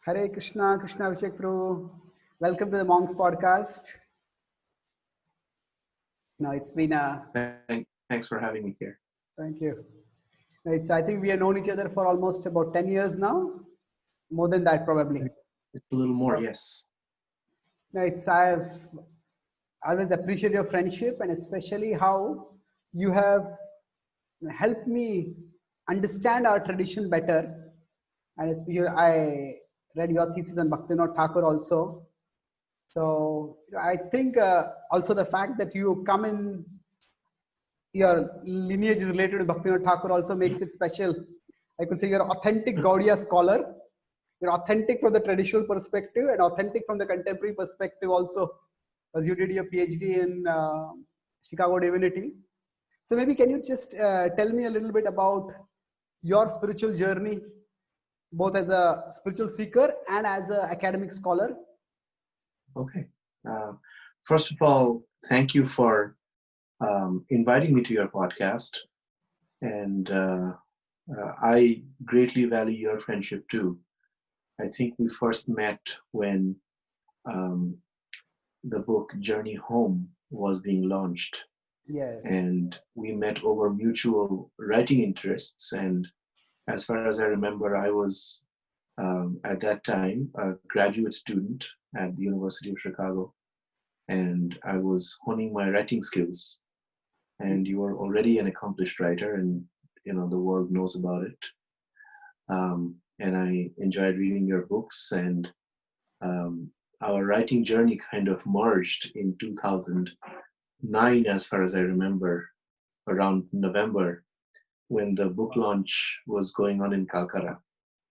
Hare Krishna, Krishna Abhishek Prabhu. Welcome to the Monks podcast. No, it's been a Thanks for having me here. thank you. I think we have known each other for almost about 10 years now. More than that, probably. It's a little more, yes. I've always appreciated your friendship and especially how you have helped me understand our tradition better. And especially, I read your thesis on Bhaktivinoda Thakur also. So I think also the fact that you come in, your lineage is related to Bhaktivinoda Thakur also makes it special. I could say you're authentic Gaudiya scholar. You're authentic from the traditional perspective and authentic from the contemporary perspective also, because you did your PhD in Chicago Divinity. So maybe can you just tell me a little bit about your spiritual journey, both as a spiritual seeker and as an academic scholar? Okay. First of all, thank you for inviting me to your podcast. And I greatly value your friendship too. I think we first met when the book Journey Home was being launched. Yes. And we met over mutual writing interests. And as far as I remember, I was at that time a graduate student at the University of Chicago, and I was honing my writing skills. And you were already an accomplished writer, and the world knows about it. And I enjoyed reading your books, and our writing journey kind of merged in 2009, as far as I remember, around November, when the book launch was going on in Calcutta.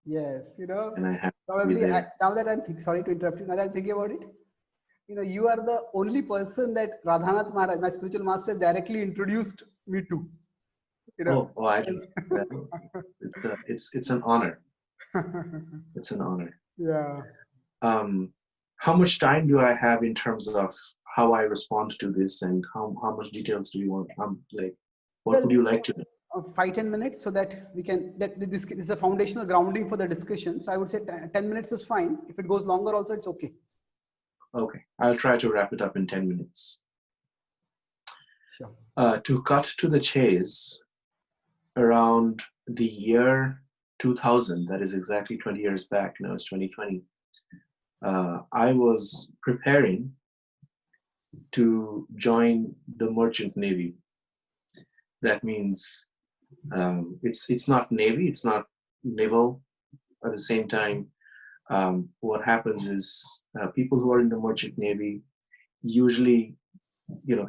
Yes, And I have probably now that I'm sorry to interrupt you. Now that I'm thinking about it, you are the only person that Radhanath Maharaj, my spiritual master, directly introduced me to. I just, it's an honor. It's an honor. Yeah. How much time do I have in terms of how I respond to this, and how much details do you want? What would you like to know? 5-10 minutes, so that we can, this is a foundational grounding for the discussion. So I would say 10 minutes is fine. If it goes longer also, it's okay. Okay, I'll try to wrap it up in 10 minutes. Sure. To cut to the chase, around the year 2000, that is exactly 20 years back, now it's 2020, I was preparing to join the Merchant Navy. That means it's not Navy, it's not naval. At the same time, what happens is people who are in the Merchant Navy usually,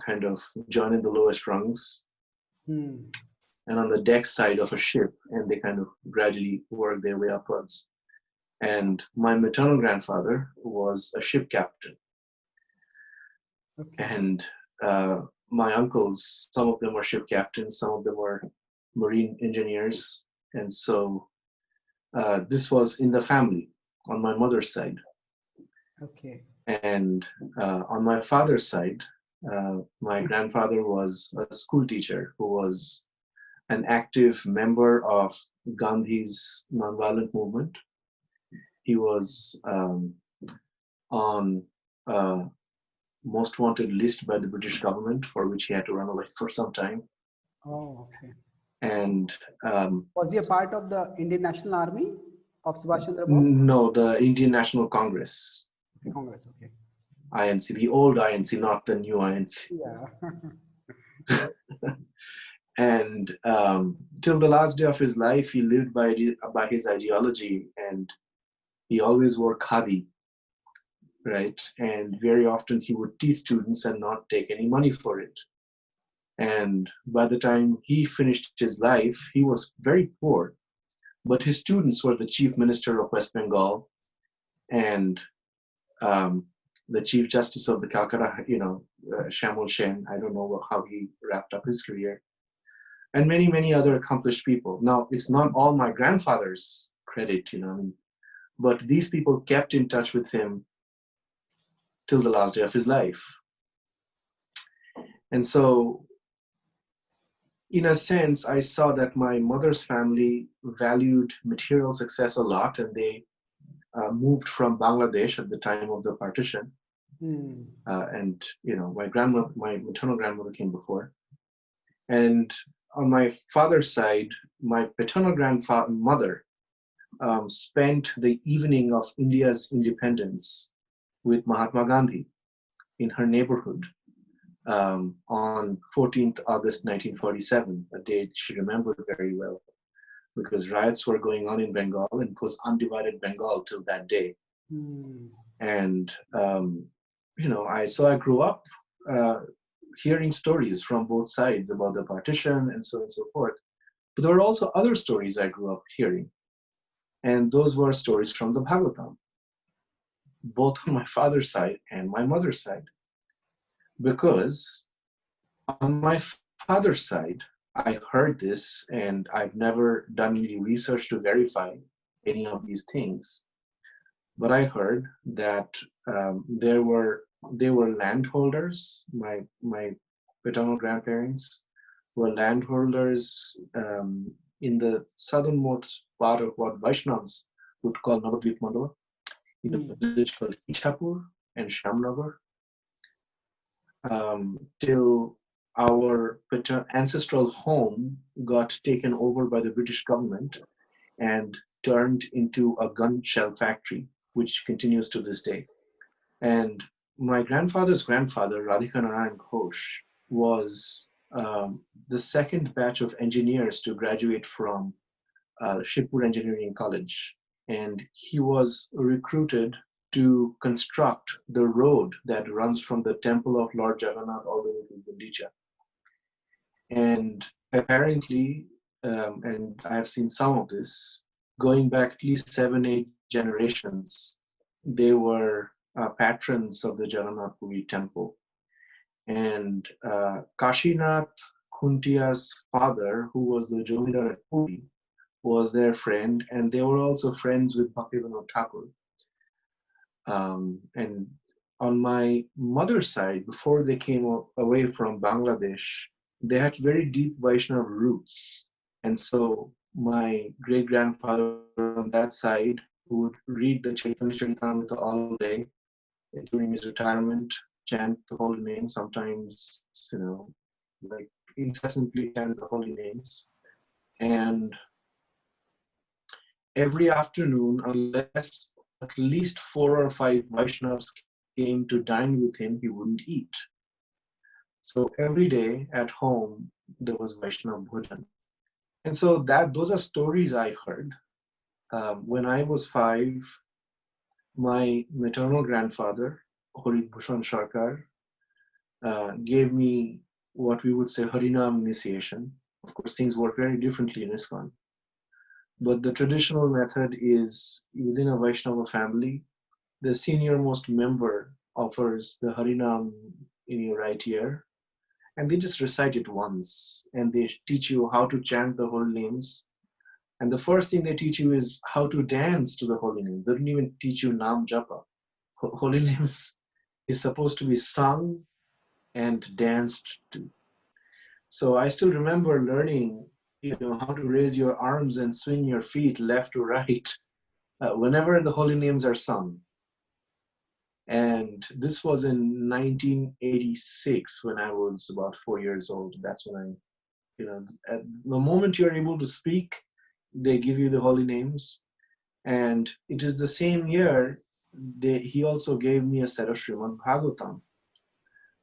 kind of join in the lowest rungs and on the deck side of a ship, and they kind of gradually work their way upwards. And my maternal grandfather was a ship captain. Okay. And my uncles, some of them were ship captains, some of them were marine engineers. And so this was in the family on my mother's side. Okay. And on my father's side, my grandfather was a school teacher who was an active member of Gandhi's nonviolent movement. He was on most wanted list by the British government, for which he had to run away for some time. Oh, okay. And was he a part of the Indian National Army of Subhash Chandra Bose? No, the Indian National Congress. Congress, okay. INC, the old INC, not the new INC. Yeah. And till the last day of his life, he lived by his ideology, and he always wore khadi, right? And very often he would teach students and not take any money for it. And by the time he finished his life, he was very poor, but his students were the Chief Minister of West Bengal and the Chief Justice of the Calcutta, Shamul Sen. I don't know how he wrapped up his career, and many, many other accomplished people. Now, it's not all my grandfather's credit, but these people kept in touch with him till the last day of his life. And so, in a sense, I saw that my mother's family valued material success a lot, and they moved from Bangladesh at the time of the partition. And my maternal grandmother came before. And on my father's side, my paternal grandmother spent the evening of India's independence with Mahatma Gandhi in her neighborhood on 14th August 1947, a date she remembered very well, because riots were going on in Bengal, and it was undivided Bengal till that day. And I grew up hearing stories from both sides about the partition and so on and so forth. But there were also other stories I grew up hearing, and those were stories from the Bhagavatam, both on my father's side and my mother's side. Because on my father's side, I heard this, and I've never done any research to verify any of these things. But I heard that they were landholders. My paternal grandparents were landholders in the southernmost part of what Vaishnavas would call Navadvip Mandala, in a village called Ichapur and Shamnagar, till our ancestral home got taken over by the British government and turned into a gun shell factory, which continues to this day. And my grandfather's grandfather, Radhikanarayan Ghosh, was the second batch of engineers to graduate from Shibpur Engineering College. And he was recruited to construct the road that runs from the temple of Lord Jagannath all the way to Gundicha. And apparently, and I've seen some of this, going back at least 7-8 generations, they were patrons of the Jagannath Puri temple. And Kashinath Khuntia's father, who was the Jomidar at Puri, was their friend, and they were also friends with Bhaktivinoda Thakur. And on my mother's side, before they came away from Bangladesh, they had very deep Vaishnava roots. And so my great-grandfather on that side would read the Chaitanya Charitamrita all day during his retirement, chant the holy name, sometimes, like incessantly chant the holy names. And every afternoon, unless at least 4 or 5 Vaishnavas came to dine with him, he wouldn't eat. So every day at home, there was Vaishnava Bhojan. And so those are stories I heard. When I was 5, my maternal grandfather, Hari Bhushan Sarkar, gave me what we would say Harinam initiation. Of course, things work very differently in ISKCON. But the traditional method is within a Vaishnava family, the senior most member offers the Harinam in your right ear, and they just recite it once, and they teach you how to chant the holy names. And the first thing they teach you is how to dance to the holy names. They don't even teach you Nam Japa. Holy names is supposed to be sung and danced to. So I still remember learning, how to raise your arms and swing your feet left to right whenever the holy names are sung. And this was in 1986 when I was about 4 years old. That's when at the moment you're able to speak, they give you the holy names. And it is the same year he also gave me a set of Srimad Bhagavatam.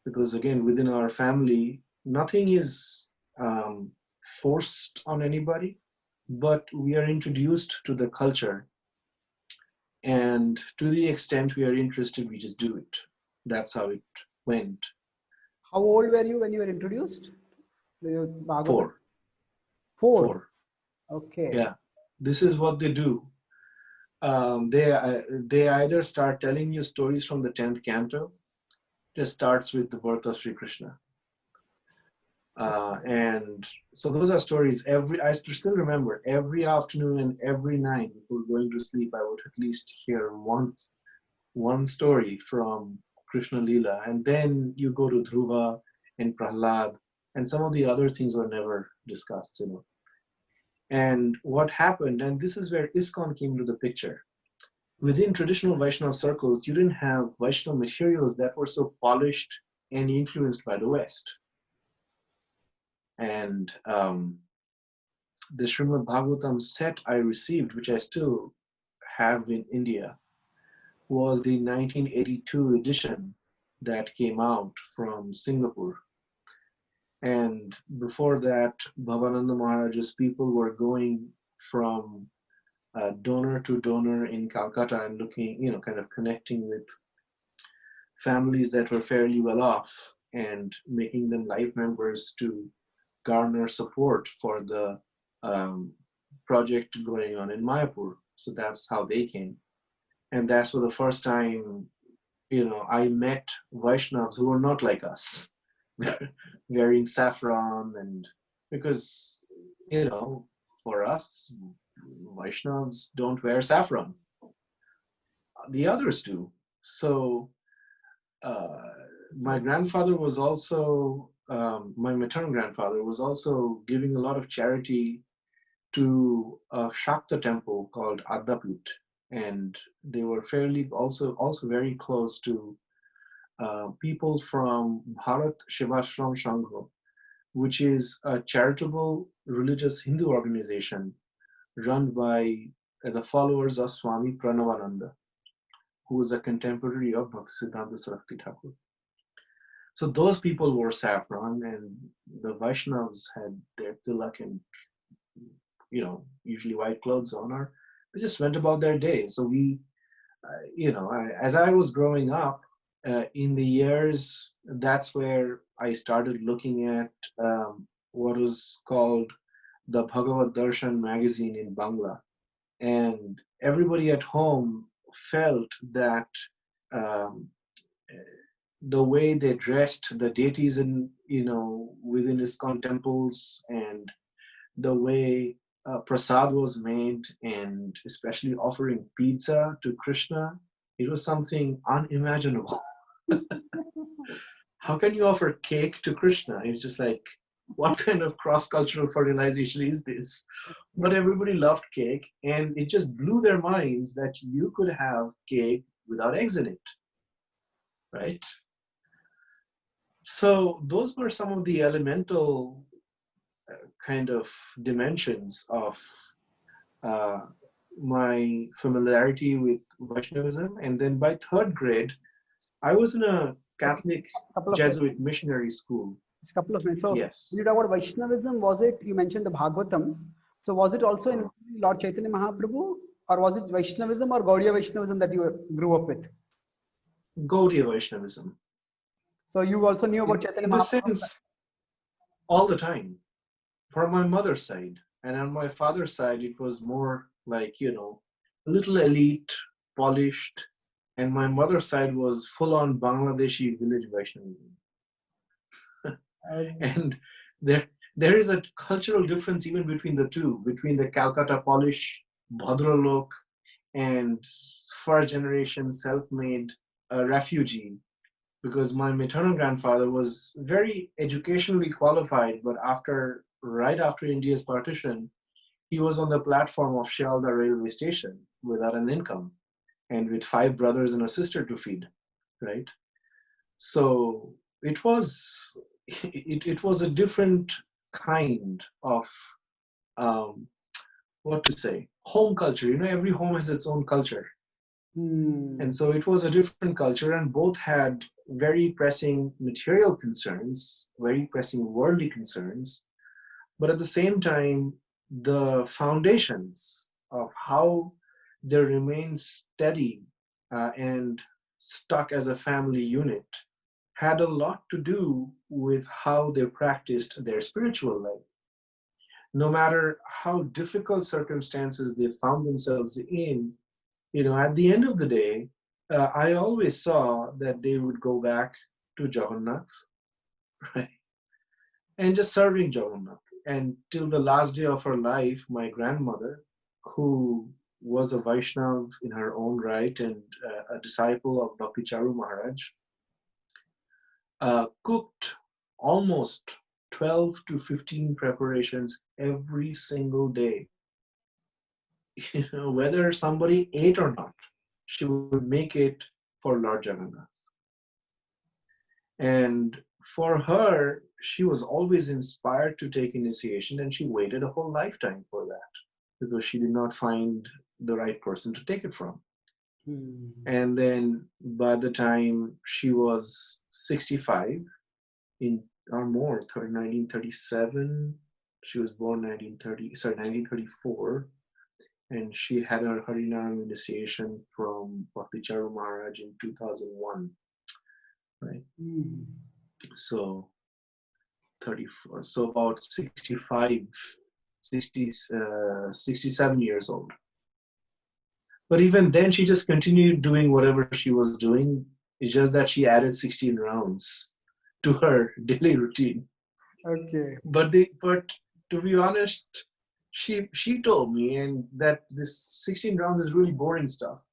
Because again, within our family, nothing is forced on anybody, but we are introduced to the culture. And to the extent we are interested, we just do it. That's how it went. How old were you when you were introduced? 4. 4. Okay. Yeah, this is what they do. They either start telling you stories from the 10th canto. It starts with the birth of Sri Krishna. And so those are stories. I still remember every afternoon and every night before going to sleep, I would at least hear one story from Krishna Lila. And then you go to Dhruva and Prahlad, and some of the other things were never discussed, And what happened, and this is where ISKCON came into the picture. within traditional Vaishnava circles, you didn't have Vaishnava materials that were so polished and influenced by the West. And the Srimad Bhagavatam set I received, which I still have in India, was the 1982 edition that came out from Singapore. And before that, Bhavananda Maharaj's people were going from donor to donor in Calcutta and looking, kind of connecting with families that were fairly well off and making them life members to garner support for the project going on in Mayapur. So that's how they came. And that's for the first time, I met Vaishnavas who were not like us, wearing saffron. And because, for us, Vaishnavas don't wear saffron. The others do. So my grandfather was also, my maternal grandfather was also giving a lot of charity to a Shakta temple called Adaput, and they were fairly also very close to people from Bharat Shivashram Shangha, which is a charitable religious Hindu organization run by the followers of Swami Pranavananda, who is a contemporary of Bhaktisiddhanta Saraswati Thakur. So those people wore saffron, and the Vaishnavas had their tilak and usually white clothes on, or they just went about their day. So we, as I was growing up, in the years, that's where I started looking at what was called the Bhagavad Darshan magazine in Bangla. And everybody at home felt that um, the way they dressed the deities in, within ISKCON temples, and the way prasad was made, and especially offering pizza to Krishna, it was something unimaginable. How can you offer cake to Krishna? It's just like, what kind of cross-cultural fertilization is this? But everybody loved cake, and it just blew their minds that you could have cake without eggs in it, right? So those were some of the elemental kind of dimensions of my familiarity with Vaishnavism. And then by third grade, I was in a Catholic Couple of minutes. Jesuit missionary school. Just a couple of minutes. So Yes. when you talk about Vaishnavism, was it, you mentioned the Bhagavatam. So was it also in Lord Chaitanya Mahaprabhu, or was it Vaishnavism or Gaudiya Vaishnavism that you grew up with? Gaudiya Vaishnavism. So you also knew about Chaitanya In the Mahaprabhu? sense, all the time. From my mother's side. And on my father's side, it was more like, a little elite, polished. And my mother's side was full-on Bangladeshi village Vaishnavism. And there is a cultural difference even between the two, between the Calcutta polish, Bhadralok, and first generation self-made refugee. Because my maternal grandfather was very educationally qualified, but right after India's partition, he was on the platform of Shialda railway station without an income and with 5 brothers and a sister to feed, right? So it was a different kind of what to say, home culture. Every home has its own culture. And so it was a different culture, and both had very pressing material concerns, very pressing worldly concerns, but at the same time, the foundations of how they remained steady and stuck as a family unit had a lot to do with how they practiced their spiritual life. No matter how difficult circumstances they found themselves in, at the end of the day, I always saw that they would go back to Jagannath, right? And just serving Jagannath. And till the last day of her life, my grandmother, who was a Vaishnav in her own right and a disciple of Bhakti Charu Maharaj, cooked almost 12 to 15 preparations every single day, whether somebody ate or not. she would make it for Lord Jagannath. And for her, she was always inspired to take initiation, and she waited a whole lifetime for that because she did not find the right person to take it from. Hmm. And then by the time she was 65, in or more, 1937, she was born 1934, and she had her Harinam initiation from Bhakti Charu Maharaj in 2001, right? Hmm. So 34, so about 65, 60, 67 years old. But even then, she just continued doing whatever she was doing. It's just that she added 16 rounds to her daily routine. Okay. But to be honest, she told me and that this 16 rounds is really boring stuff.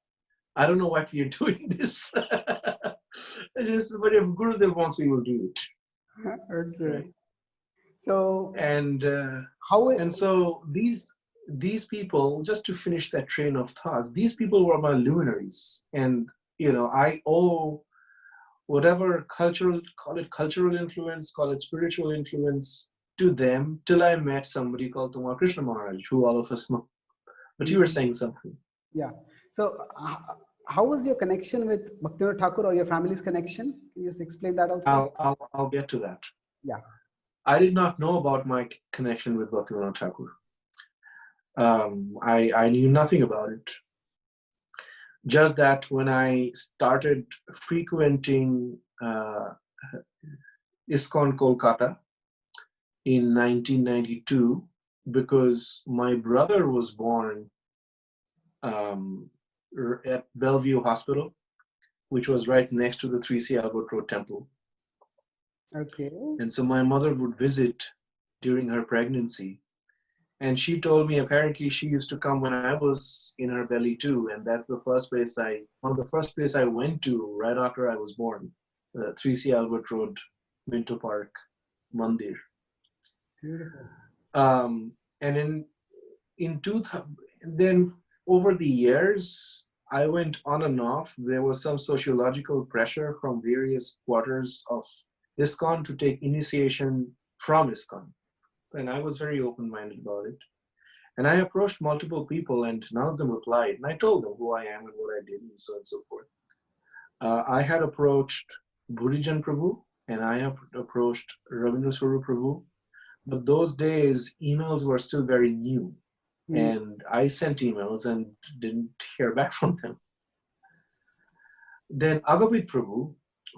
I don't know why we are doing this. Just, but if Gurudev wants, we will do it, Okay. right? So And how it, and so these people, just to finish that train of thoughts, these people were my luminaries, and I owe whatever cultural, call it cultural influence, call it spiritual influence, to them till I met somebody called Tamar Krishna Maharaj, who all of us know. But you were Hmm. saying something. Yeah. So how was your connection with Bhaktivinoda Thakur or your family's connection? Can you just explain that also? I'll get to that. Yeah. I did not know about my connection with Bhaktivinoda Thakur. I knew nothing about it. Just that when I started frequenting ISKCON Kolkata in 1992, because my brother was born um, at Bellevue Hospital, which was right next to the 3C Albert Road Temple. Okay. And so my mother would visit during her pregnancy. And she told me apparently she used to come when I was in her belly too. And that's one of the first place I went to right after I was born, 3C Albert Road, Minto Park, Mandir. Beautiful. And in then over the years, I went on and off. There was some sociological pressure from various quarters of ISKCON to take initiation from ISKCON. And I was very open-minded about it. And I approached multiple people, and none of them replied. And I told them who I am and what I did, and so on and so forth. I had approached Burijan Prabhu, and I have approached Ravindra Swarup Prabhu. But those days, emails were still very new. Hmm. And I sent emails and didn't hear back from them. Then Agavit Prabhu,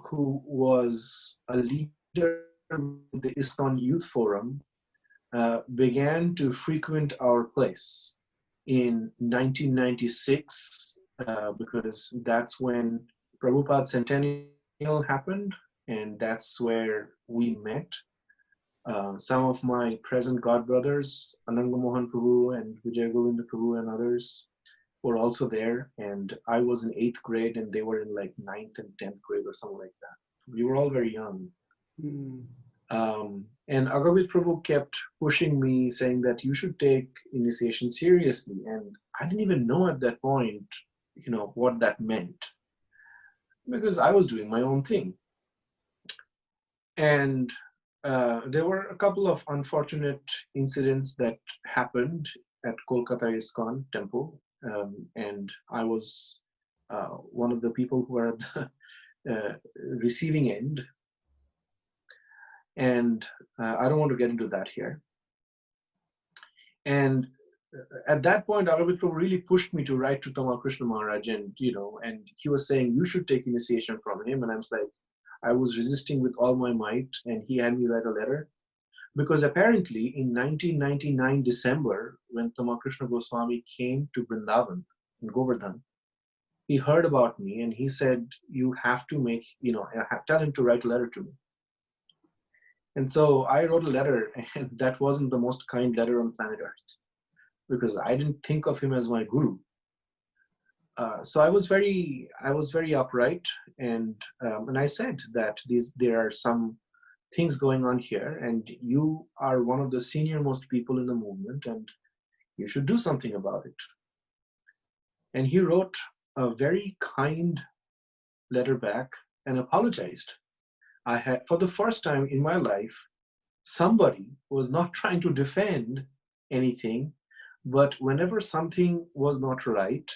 who was a leader in the ISKCON Youth Forum, began to frequent our place in 1996 because that's when Prabhupada's centennial happened, and that's where we met. Some of my present godbrothers, Ananga Mohan Prabhu and Vijay Govinda Prabhu and others, were also there. And I was in 8th grade and they were in like 9th and 10th grade or something like that. We were all very young. Hmm. And Agavit Prabhu kept pushing me, saying that you should take initiation seriously. And I didn't even know at that point, what that meant, because I was doing my own thing. And there were a couple of unfortunate incidents that happened at Kolkata ISKCON temple. And I was one of the people who were at the receiving end. And I don't want to get into that here. And at that point, Arabit Prabhu really pushed me to write to Tamal Krishna Maharaj, and he was saying you should take initiation from him, and I was like, I was resisting with all my might, and he had me write a letter, because apparently in 1999 December, when Tamal Krishna Goswami came to Vrindavan in Govardhan, he heard about me, and he said, you have to tell him to write a letter to me. And so I wrote a letter, and that wasn't the most kind letter on planet Earth, because I didn't think of him as my guru. So I was very upright, and I said that there are some things going on here, and you are one of the senior most people in the movement, and you should do something about it. And he wrote a very kind letter back and apologized. I had, for the first time in my life, somebody was not trying to defend anything, but whenever something was not right,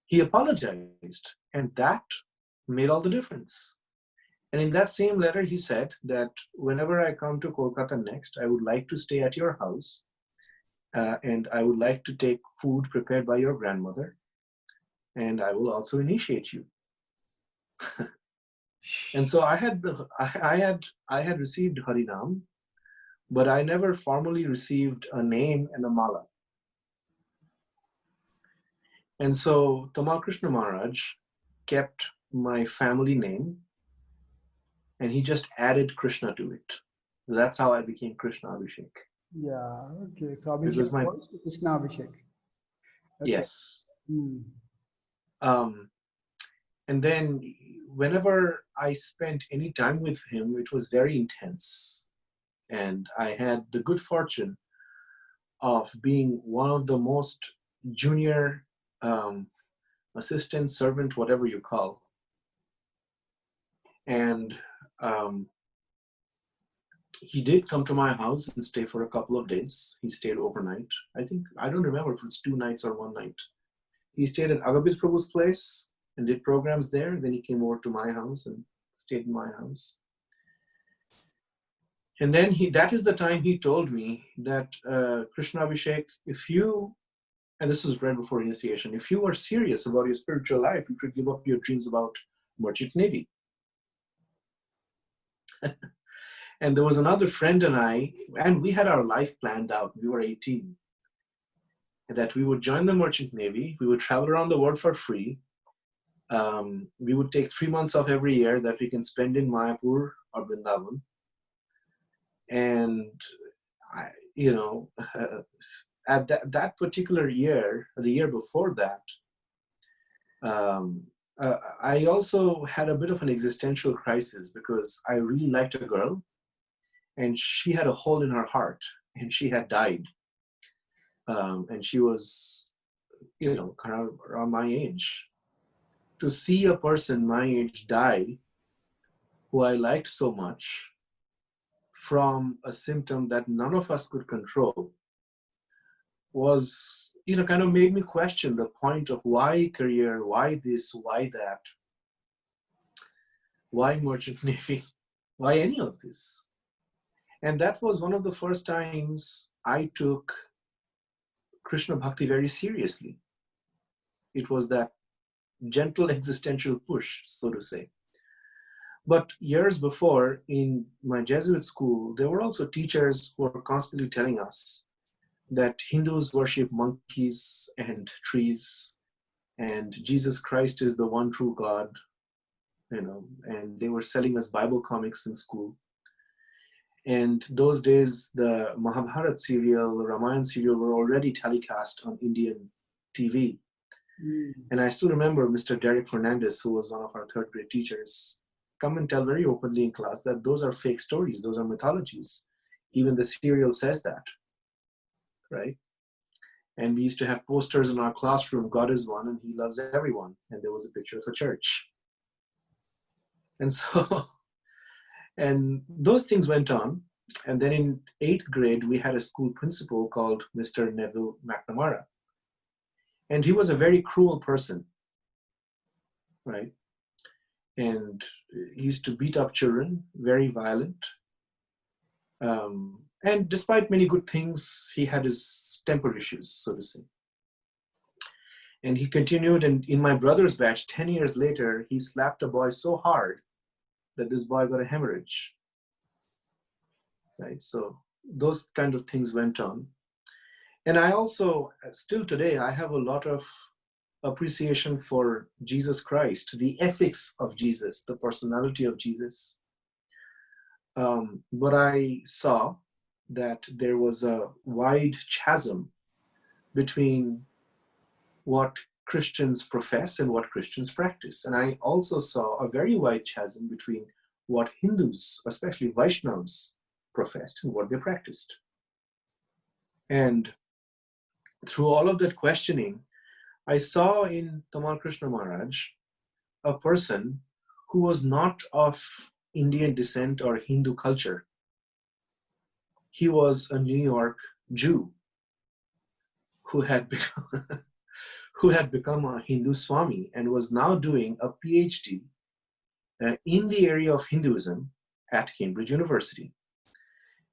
he apologized. And that made all the difference. And in that same letter, he said that whenever I come to Kolkata next, I would like to stay at your house, and I would like to take food prepared by your grandmother, and I will also initiate you. And so I had received Harinam, but I never formally received a name and a mala. And so Tamal Krishna Maharaj kept my family name, and he just added Krishna to it. So that's how I became Krishna Abhishek. Yeah. Okay. So Abhishek Because my, Ghosh to Krishna Abhishek. Okay. yes. Hmm. Um, and then whenever I spent any time with him, it was very intense. And I had the good fortune of being one of the most junior um, assistant, servant, whatever you call. And um, he did come to my house and stay for a couple of days. He stayed overnight. I think, I don't remember if it's 2 nights or 1 night. He stayed at Agabit Prabhu's place and did programs there. Then he came over to my house and stayed in my house. And then that is the time he told me that Krishna Abhishek, if you, and this was right before initiation, if you are serious about your spiritual life, you should give up your dreams about merchant navy. And there was another friend and we had our life planned out. We were 18. That we would join the merchant navy. We would travel around the world for free. We would take 3 months off every year that we can spend in Mayapur or Vrindavan. And at that particular year, the year before that, I also had a bit of an existential crisis because I really liked a girl, and she had a hole in her heart, and she had died, and she was, kind of around my age. To see a person my age die, who I liked so much, from a symptom that none of us could control, was, kind of made me question the point of why career, why this, why that, why merchant navy, why any of this. And that was one of the first times I took Krishna Bhakti very seriously. It was that gentle existential push, so to say. But years before, in my Jesuit school, there were also teachers who were constantly telling us that Hindus worship monkeys and trees, and Jesus Christ is the one true God, and they were selling us Bible comics in school. And those days, the Mahabharata serial, the Ramayana serial were already telecast on Indian TV. And I still remember Mr. Derek Fernandez, who was one of our third grade teachers, come and tell very openly in class that those are fake stories, those are mythologies. Even the serial says that, right? And we used to have posters in our classroom, God is one and he loves everyone. And there was a picture of a church. And so, and those things went on. And then in 8th grade, we had a school principal called Mr. Neville McNamara. And he was a very cruel person, right? And he used to beat up children, very violent. And despite many good things, he had his temper issues, so to say. And he continued, and in my brother's batch, 10 years later, he slapped a boy so hard that this boy got a hemorrhage, right? So those kind of things went on. And I also, still today, I have a lot of appreciation for Jesus Christ, the ethics of Jesus, the personality of Jesus. But I saw that there was a wide chasm between what Christians profess and what Christians practice. And I also saw a very wide chasm between what Hindus, especially Vaishnavas, professed and what they practiced. And through all of that questioning, I saw in Tamal Krishna Maharaj a person who was not of Indian descent or Hindu culture. He was a New York Jew who had become, who had become a Hindu Swami and was now doing a PhD in the area of Hinduism at Cambridge University.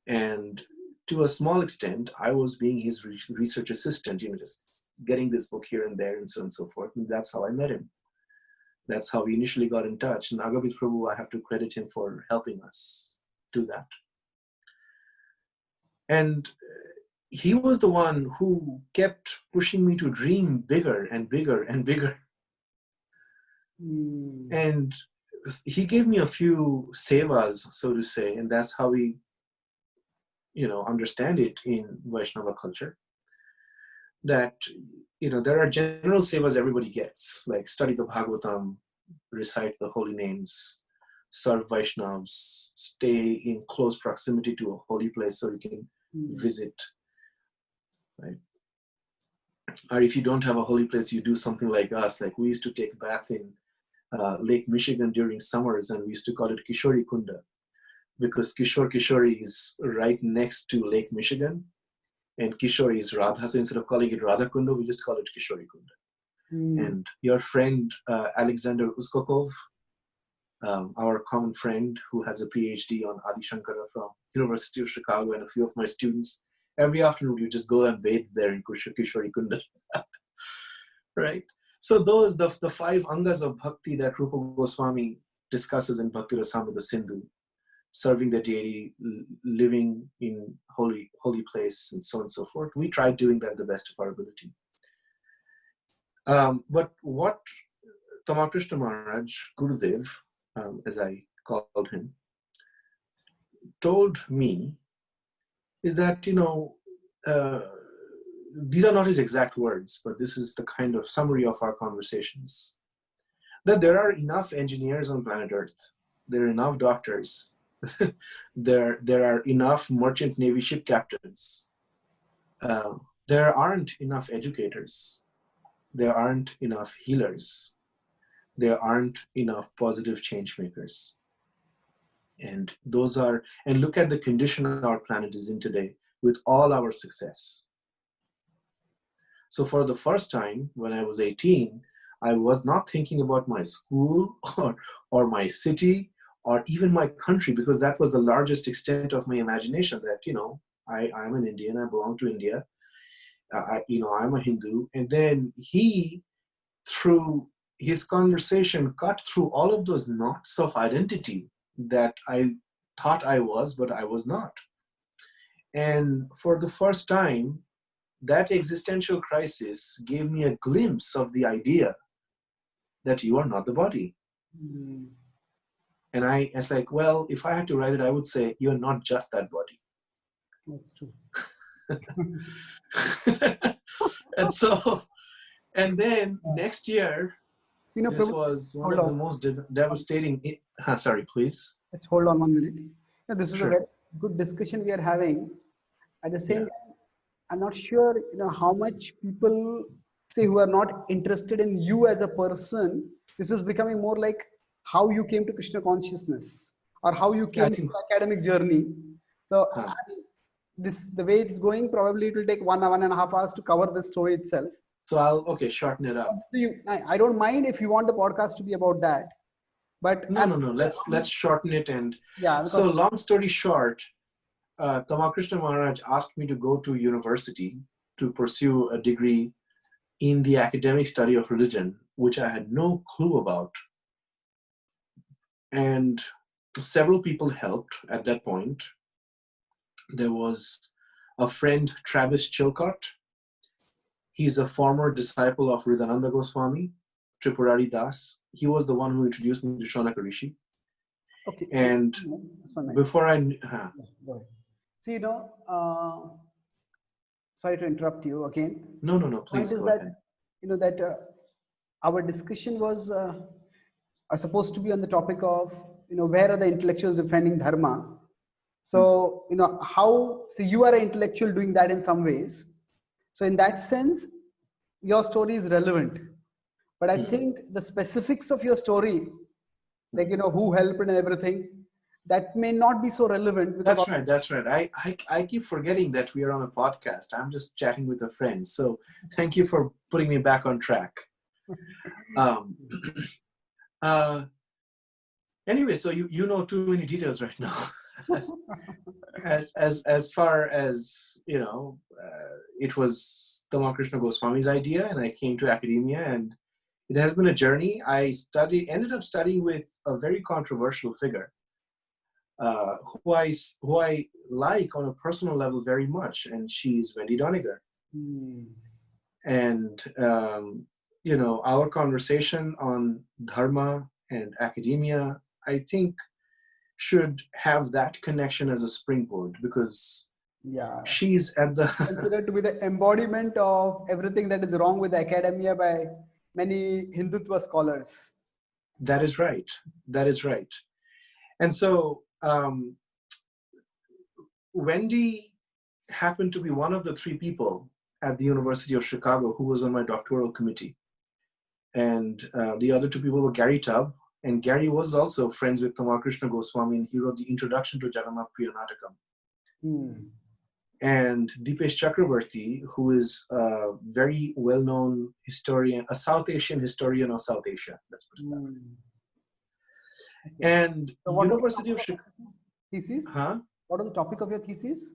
And to a small extent, I was being his research assistant, just getting this book here and there and so on and so forth. And that's how I met him. That's how we initially got in touch. And Agabit Prabhu, I have to credit him for helping us do that. And he was the one who kept pushing me to dream bigger and bigger and bigger. And he gave me a few sevas, so to say, and that's how we, understand it in Vaishnava culture. That, there are general sevas everybody gets, like study the Bhagavatam, recite the holy names, serve Vaishnavas, stay in close proximity to a holy place so you can visit, right? Or if you don't have a holy place, you do something like us. Like we used to take bath in Lake Michigan during summers, and we used to call it Kishori Kunda, because Kishori is right next to Lake Michigan, and Kishori is Radha. So instead of calling it Radha Kunda, we just call it Kishori Kunda. And your friend Alexander Uskokov, our common friend who has a PhD on Adi Shankara from University of Chicago, and a few of my students, every afternoon you just go and bathe there in Kishori Kunda. Right? So those, the 5 angas of bhakti that Rupa Goswami discusses in Bhakti Rasamrita Sindhu, serving the deity, living in holy place, and so on and so forth, we try doing that the best of our ability. But what Tamal Krishna Maharaj, Gurudev, as I called him, told me is that, these are not his exact words, but this is the kind of summary of our conversations, that there are enough engineers on planet Earth, there are enough doctors, there are enough merchant navy ship captains, there aren't enough educators, there aren't enough healers, there aren't enough positive change makers. And look at the condition our planet is in today with all our success. So for the first time, when I was 18, I was not thinking about my school or my city or even my country, because that was the largest extent of my imagination, that, I'm an Indian, I belong to India, I'm a Hindu. And then he, through his conversation, cut through all of those knots of identity that I thought I was, but I was not. And for the first time, that existential crisis gave me a glimpse of the idea that you are not the body. And I was like, well, if I had to write it, I would say, you're not just that body. That's true. And then next year, this was one of the most devastating. Sorry, please. Let's hold on 1 minute. This is Sure. a very good discussion we are having. At the same time, I'm not sure, how much people say who are not interested in you as a person. This is becoming more like how you came to Krishna consciousness, or how you came to the academic journey. So I mean, the way it's going, probably it will take 1.5 hours to cover the story itself. So I'll shorten it up. I don't mind if you want the podcast to be about that, but no. Let's shorten it. And so, long story short, Tamal Krishna Maharaj asked me to go to university to pursue a degree in the academic study of religion, which I had no clue about. And several people helped at that point. There was a friend, Travis Chilcott. He's a former disciple of Hridananda Goswami, Tripurari Das. He was the one who introduced me to Shaunaka Rishi. Okay. And before See, sorry to interrupt you again. No, please go ahead. That our discussion was supposed to be on the topic of, where are the intellectuals defining dharma? So, so you are an intellectual doing that in some ways. So in that sense, your story is relevant. But I Hmm. think the specifics of your story, like, Hmm. who helped and everything, that may not be so relevant because That's right. That's right. I keep forgetting that we are on a podcast. I'm just chatting with a friend. So thank you for putting me back on track. Um, uh, anyway, so you know too many details right now. As far as it was Tamal Krishna Goswami's idea, and I came to academia, and it has been a journey. Ended up studying with a very controversial figure, who I like on a personal level very much, and she's Wendy Doniger. Hmm. And our conversation on dharma and academia, I think, should have that connection as a springboard, because Yeah, she's at the considered to be the embodiment of everything that is wrong with academia by many Hindutva scholars. that is right. That is right. And so Wendy happened to be one of the three people at the University of Chicago who was on my doctoral committee. And the other two people were Gary Tubb, and Gary was also friends with Tamal Krishna Goswami, and he wrote the introduction to Jagannath Natakam. Hmm. And Dipesh Chakrabarti, who is a very well-known historian, a South Asian historian of South Asia, let's put it that way. Hmm. Okay. And So what was the University topic of of Chicago, your thesis? huh? What was the topic of your thesis?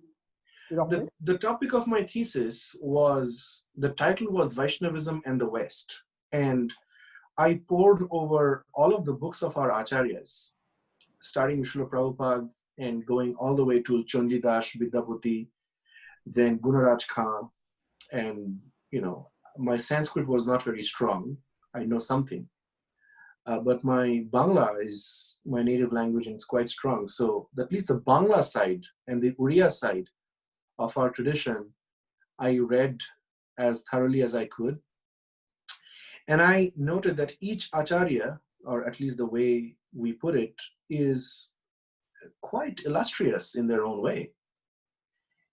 You The, doctorate? the topic of my thesis was, the title was Vaishnavism and the West. And I pored over all of the books of our acharyas, starting with Srila Prabhupada and going all the way to Chandidas, Vidyapati, then Gunaraj Khan. And, my Sanskrit was not very strong. I know something. But my Bangla is my native language and it's quite strong. So at least the Bangla side and the Uriya side of our tradition, I read as thoroughly as I could. And I noted that each acharya, or at least the way we put it, is quite illustrious in their own way.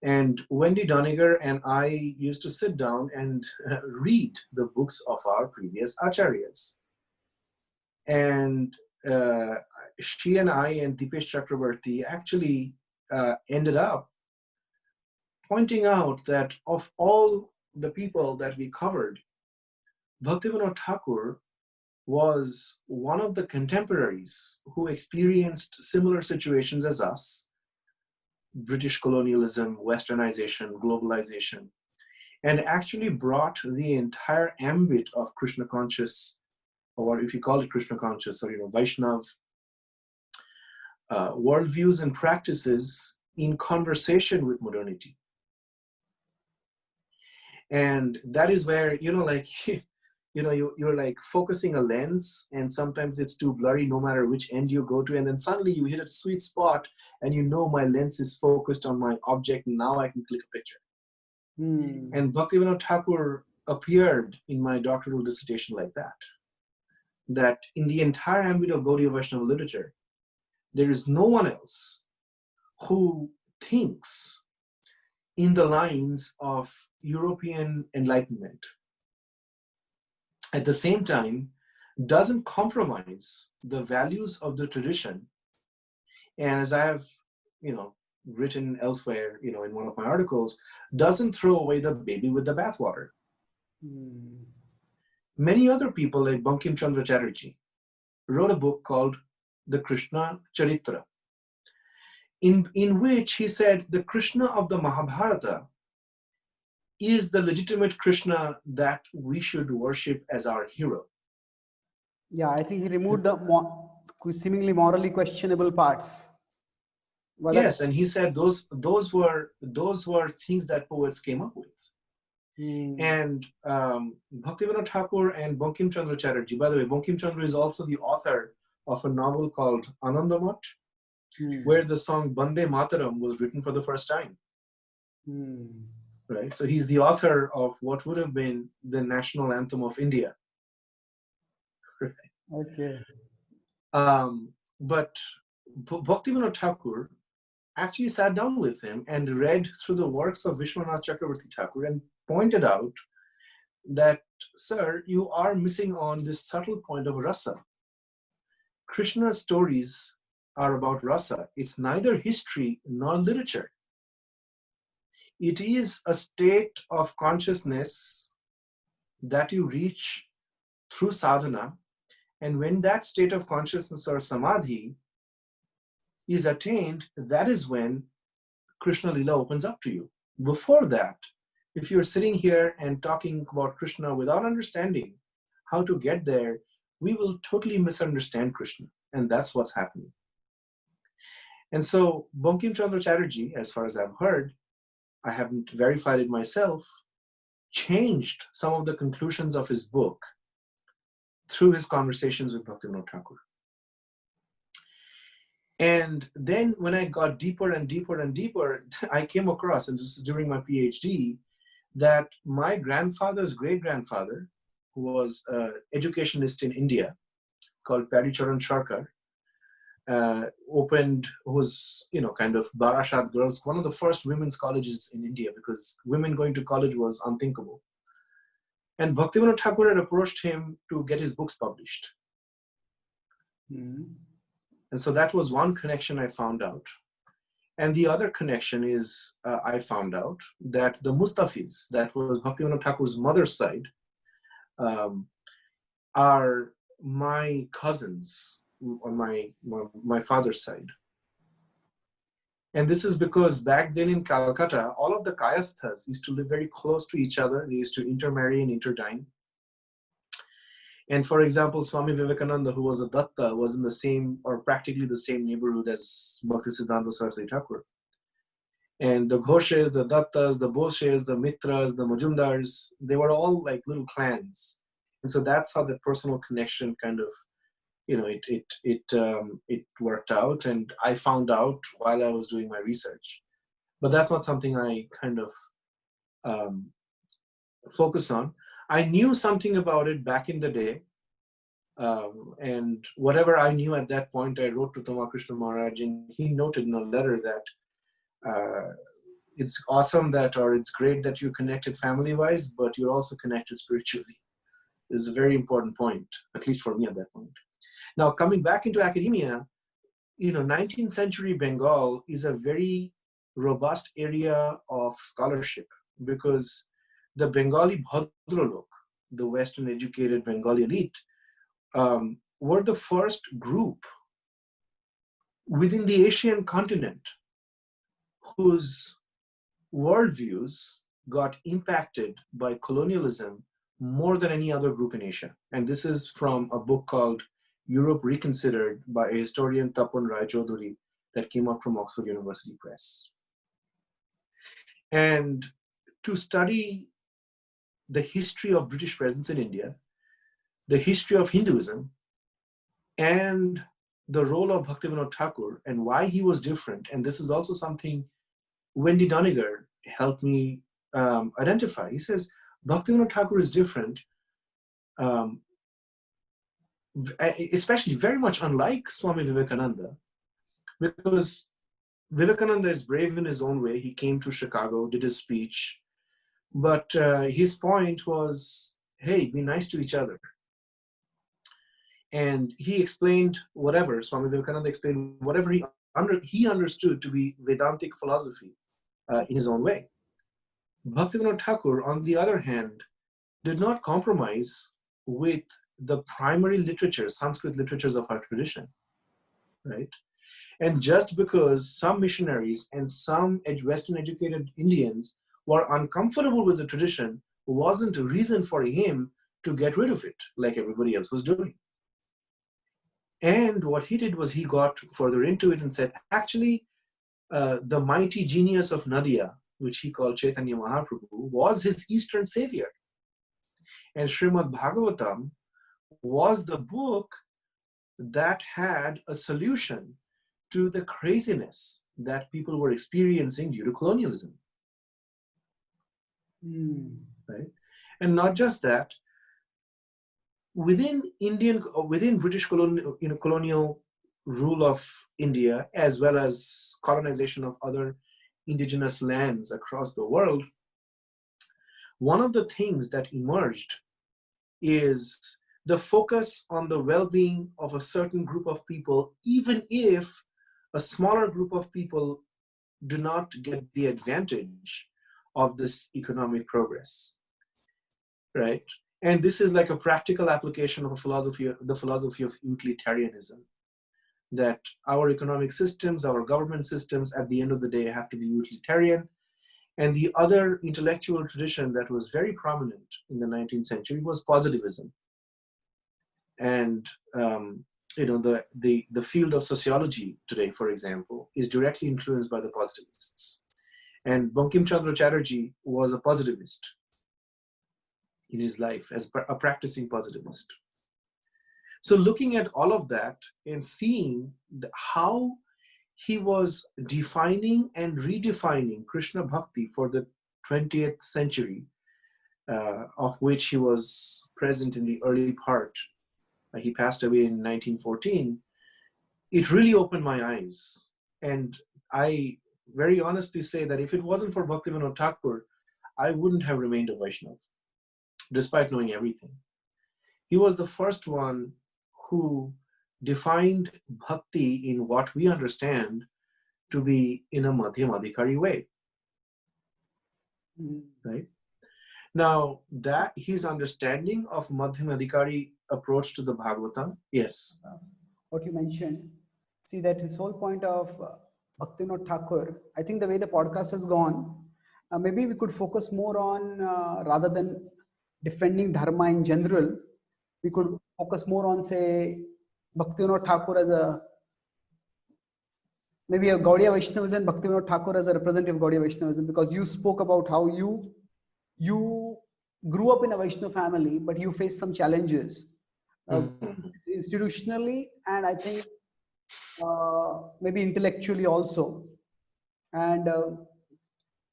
And Wendy Doniger and I used to sit down and read the books of our previous acharyas. And she and I and Dipesh Chakrabarti actually ended up pointing out that of all the people that we covered, Bhaktivinoda Thakur was one of the contemporaries who experienced similar situations as us: British colonialism, westernization, globalization, and actually brought the entire ambit of Krishna conscious, or if you call it Krishna conscious, or Vaishnav worldviews and practices in conversation with modernity. And that is where, you're like focusing a lens, and sometimes it's too blurry no matter which end you go to, and then suddenly you hit a sweet spot and my lens is focused on my object, and now I can click a picture. Hmm. And Bhaktivinoda Thakur appeared in my doctoral dissertation like that in the entire ambit of Gaudiya Vaishnava literature, there is no one else who thinks in the lines of European Enlightenment, at the same time doesn't compromise the values of the tradition, and as I have written elsewhere, in one of my articles, doesn't throw away the baby with the bathwater. Hmm. Many other people like Bankim Chandra Chatterjee wrote a book called The Krishna Charitra, in which he said the Krishna of the Mahabharata is the legitimate Krishna that we should worship as our hero. Yeah, I think he removed the seemingly morally questionable parts. Well, Yes, and he said those were things that poets came up with. And Bhaktivinoda Thakur and Bankim Chandra Chatterjee, by the way, Bankim Chandra is also the author of a novel called Anandamat, where the song Bande Mataram was written for the first time. Right? So he's the author of what would have been the national anthem of India. Right? Okay. But Bhaktivinoda Thakur actually sat down with him and read through the works of Vishwanath Chakravarti Thakur and pointed out that, sir, you are missing on this subtle point of rasa. Krishna's stories are about rasa. It's neither history nor literature. It is a state of consciousness that you reach through sadhana. And when that state of consciousness or samadhi is attained, that is when Krishna Lila opens up to you. Before that, if you're sitting here and talking about Krishna without understanding how to get there, we will totally misunderstand Krishna. And that's what's happening. And so Bankim Chandra Chatterjee, as far as I've heard, I haven't verified it myself, changed some of the conclusions of his book through his conversations with Bhaktivinoda Thakur. And then when I got deeper and deeper and deeper, I came across, and this is during my PhD, that my grandfather's great-grandfather, who was an educationist in India, called Paddy Charan Sharkar, opened, was, kind of Barashat girls, one of the first women's colleges in India, because women going to college was unthinkable. And Bhaktivinoda Thakur had approached him to get his books published. Mm-hmm. And so that was one connection I found out. And the other connection is, I found out that the Mustafis, that was Bhaktivinoda Thakur's mother's side, are my cousins on my father's side. And this is because back then in Calcutta, all of the Kayasthas used to live very close to each other. They used to intermarry and interdine. And for example, Swami Vivekananda, who was a Datta, was in the same, or practically the same neighborhood as Bhaktisiddhanta Saraswati Thakur. And the Ghoshes, the Dattas, the Boshes, the Mitras, the Majumdars, they were all like little clans. And so that's how the personal connection kind of, it worked out. And I found out while I was doing my research. But that's not something I kind of focus on. I knew something about it back in the day. And whatever I knew at that point, I wrote to Tama Krishna Maharaj, and he noted in a letter that it's awesome that, or it's great that you're connected family-wise, but you're also connected spiritually. This is a very important point, at least for me at that point. Now, coming back into academia, 19th century Bengal is a very robust area of scholarship, because the Bengali Bhadralok, the Western educated Bengali elite, were the first group within the Asian continent whose worldviews got impacted by colonialism more than any other group in Asia. And this is from a book called Europe Reconsidered by a historian, Tapan Rai Chaudhuri, that came out from Oxford University Press. And to study the history of British presence in India, the history of Hinduism, and the role of Bhaktivinoda Thakur and why he was different. And this is also something Wendy Doniger helped me identify. He says, Bhaktivinoda Thakur is different, especially very much unlike Swami Vivekananda, because Vivekananda is brave in his own way. He came to Chicago, did his speech, but his point was, hey, be nice to each other. And he explained whatever, Swami Vivekananda explained whatever he understood to be Vedantic philosophy in his own way. Bhaktivinoda Thakur, on the other hand, did not compromise with the primary literatures, Sanskrit literatures of our tradition, right? And just because some missionaries and some Western educated Indians were uncomfortable with the tradition wasn't a reason for him to get rid of it like everybody else was doing. And what he did was he got further into it and said, actually, the mighty genius of Nadia, which he called Chaitanya Mahaprabhu, was his Eastern savior. And Srimad Bhagavatam was the book that had a solution to the craziness that people were experiencing due to colonialism. Right? And not just that, within British colonial rule of India, as well as colonization of other indigenous lands across the world, one of the things that emerged is the focus on the well-being of a certain group of people, even if a smaller group of people do not get the advantage of this economic progress, right? And this is like a practical application of the philosophy of utilitarianism, that our economic systems, our government systems, at the end of the day, have to be utilitarian. And the other intellectual tradition that was very prominent in the 19th century was positivism. And the field of sociology today, for example, is directly influenced by the positivists. And Bankim Chandra Chatterjee was a positivist in his life, as a practicing positivist. So looking at all of that and seeing how he was defining and redefining Krishna Bhakti for the 20th century, of which he was present in the early part. He passed away in 1914. It really opened my eyes. And I very honestly say that if it wasn't for Bhaktivinoda Thakur, I wouldn't have remained a Vaishnava, despite knowing everything. He was the first one who defined bhakti in what we understand to be in a madhyamadhikari way, right? Now, that his understanding of madhyamadhikari approach to the Bhagavatam, yes. What you mentioned, see that his whole point of Bhaktivinoda Thakur, I think the way the podcast has gone, maybe we could focus more on, rather than defending dharma in general, we could focus more on, say, Bhaktivinoda Thakur as maybe a Gaudiya Vaishnavism and Bhaktivinoda Thakur as a representative of Gaudiya Vaishnavism, because you spoke about how you grew up in a Vaishnava family, but you faced some challenges institutionally, and I think maybe intellectually also. And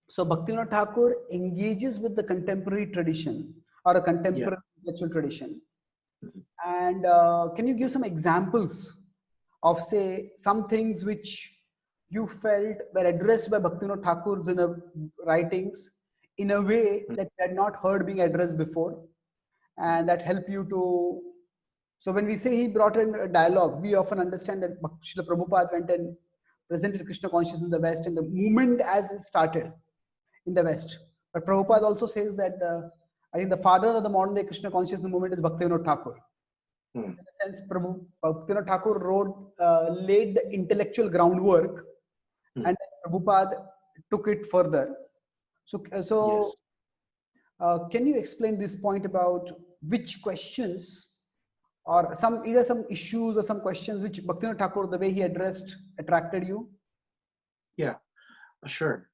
so Bhaktivinoda Thakur engages with the contemporary tradition or a contemporary intellectual tradition. And can you give some examples of, say, some things which you felt were addressed by Bhaktivinoda Thakur's writings in a way that you had not heard being addressed before, and that help you to... So when we say he brought in a dialogue, we often understand that Srila Prabhupada went and presented Krishna consciousness in the West, and the movement as it started in the West. But Prabhupada also says that I think the father of the modern day Krishna consciousness movement is Bhaktivinoda Thakur. So in a sense, Bhaktivinoda Thakur laid the intellectual groundwork, and Prabhupada took it further. So Yes. Can you explain this point about which questions or either some issues or some questions which Bhaktivinoda Thakur, the way he addressed, attracted you? Yeah, sure.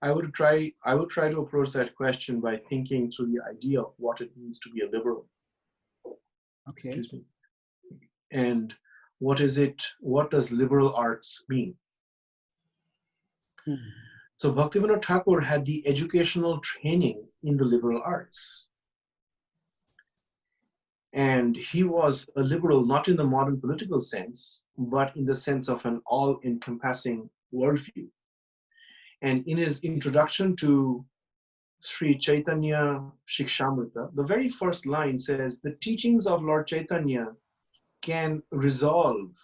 I would try to approach that question by thinking through the idea of what it means to be a liberal. Okay. Excuse me. And what does liberal arts mean? So Bhaktivinoda Thakur had the educational training in the liberal arts. And he was a liberal, not in the modern political sense, but in the sense of an all-encompassing worldview. And in his introduction to Sri Chaitanya Shikshamrita, the very first line says, the teachings of Lord Chaitanya can resolve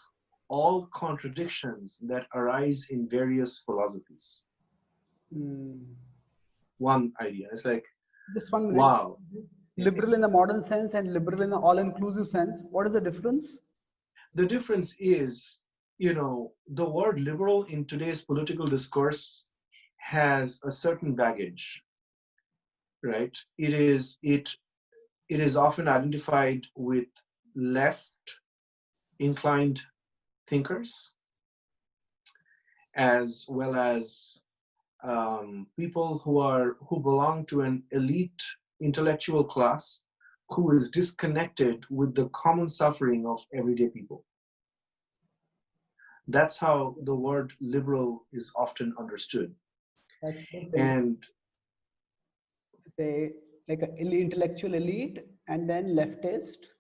all contradictions that arise in various philosophies. One idea. It's like, just 1 minute. Wow. Liberal in the modern sense and liberal in the all-inclusive sense. What is the difference? The difference is, the word liberal in today's political discourse has a certain baggage, right? It is often identified with left-inclined thinkers, as well as people who belong to an elite intellectual class who is disconnected with the common suffering of everyday people. That's how the word liberal is often understood. That's good. And say like an intellectual elite and then leftist.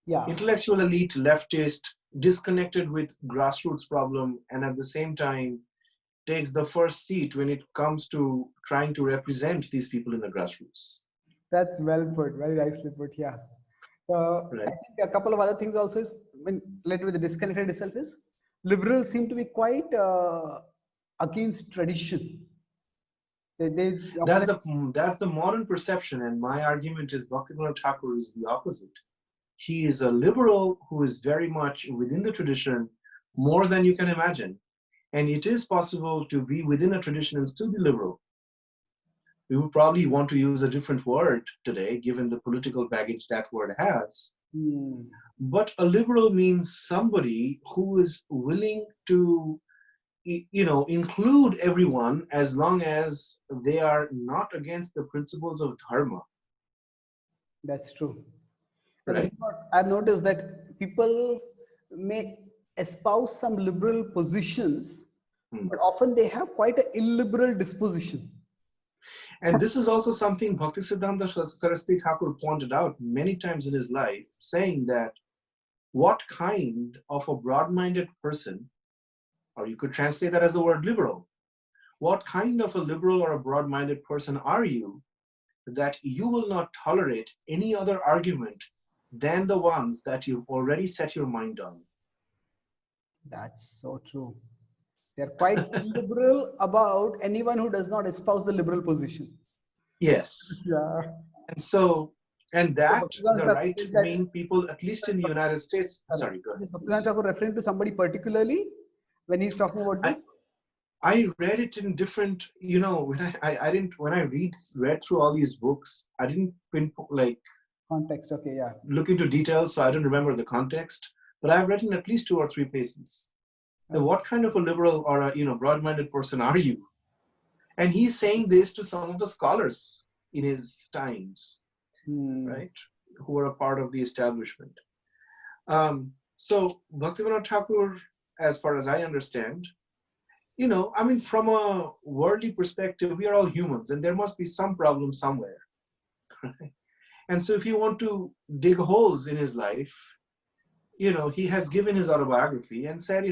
Yeah. Intellectual elite, leftist, disconnected with grassroots problem, and at the same time takes the first seat when it comes to trying to represent these people in the grassroots. That's well put. Very nicely put. Yeah. I Right? think a couple of other things also is when related with the disconnected itself is liberals seem to be quite against tradition. They That's often the modern perception, and my argument is Bhaktivinoda Thakur is the opposite. He is a liberal who is very much within the tradition, more than you can imagine. And it is possible to be within a tradition and still be liberal. We would probably want to use a different word today, given the political baggage that word has. Hmm, But a liberal means somebody who is willing to, include everyone as long as they are not against the principles of dharma, that's true. And the right? thing I've noticed that people may espouse some liberal positions, Hmm. but often they have quite an illiberal disposition. And this is also something Bhaktisiddhanta Saraswati Thakur pointed out many times in his life, saying that what kind of a broad-minded person, or you could translate that as the word liberal, what kind of a liberal or a broad-minded person are you that you will not tolerate any other argument than the ones that you've already set your mind on? That's so true. They're quite illiberal about anyone who does not espouse the liberal position. Yes. Yeah. And so, and So that Bhaktivinoda the Thakur right says that, wing people, at least in the United States, sorry, sorry, go ahead, is Bhaktivinoda please. Thakur referring to somebody particularly when he's talking about I, this? I read it in different, when I didn't, when I read through all these books, I didn't pinpoint, like Context, okay, yeah. look into details, so I don't remember the context, but I've read in at least 2 or 3 places. Now, Okay. what kind of a liberal or a broad-minded person are you? And he's saying this to some of the scholars in his times, Hmm. right, who were a part of the establishment. So Bhaktivinoda Thakur, as far as I understand, from a worldly perspective, we are all humans, and there must be some problem somewhere. And so, if you want to dig holes in his life, he has given his autobiography and said,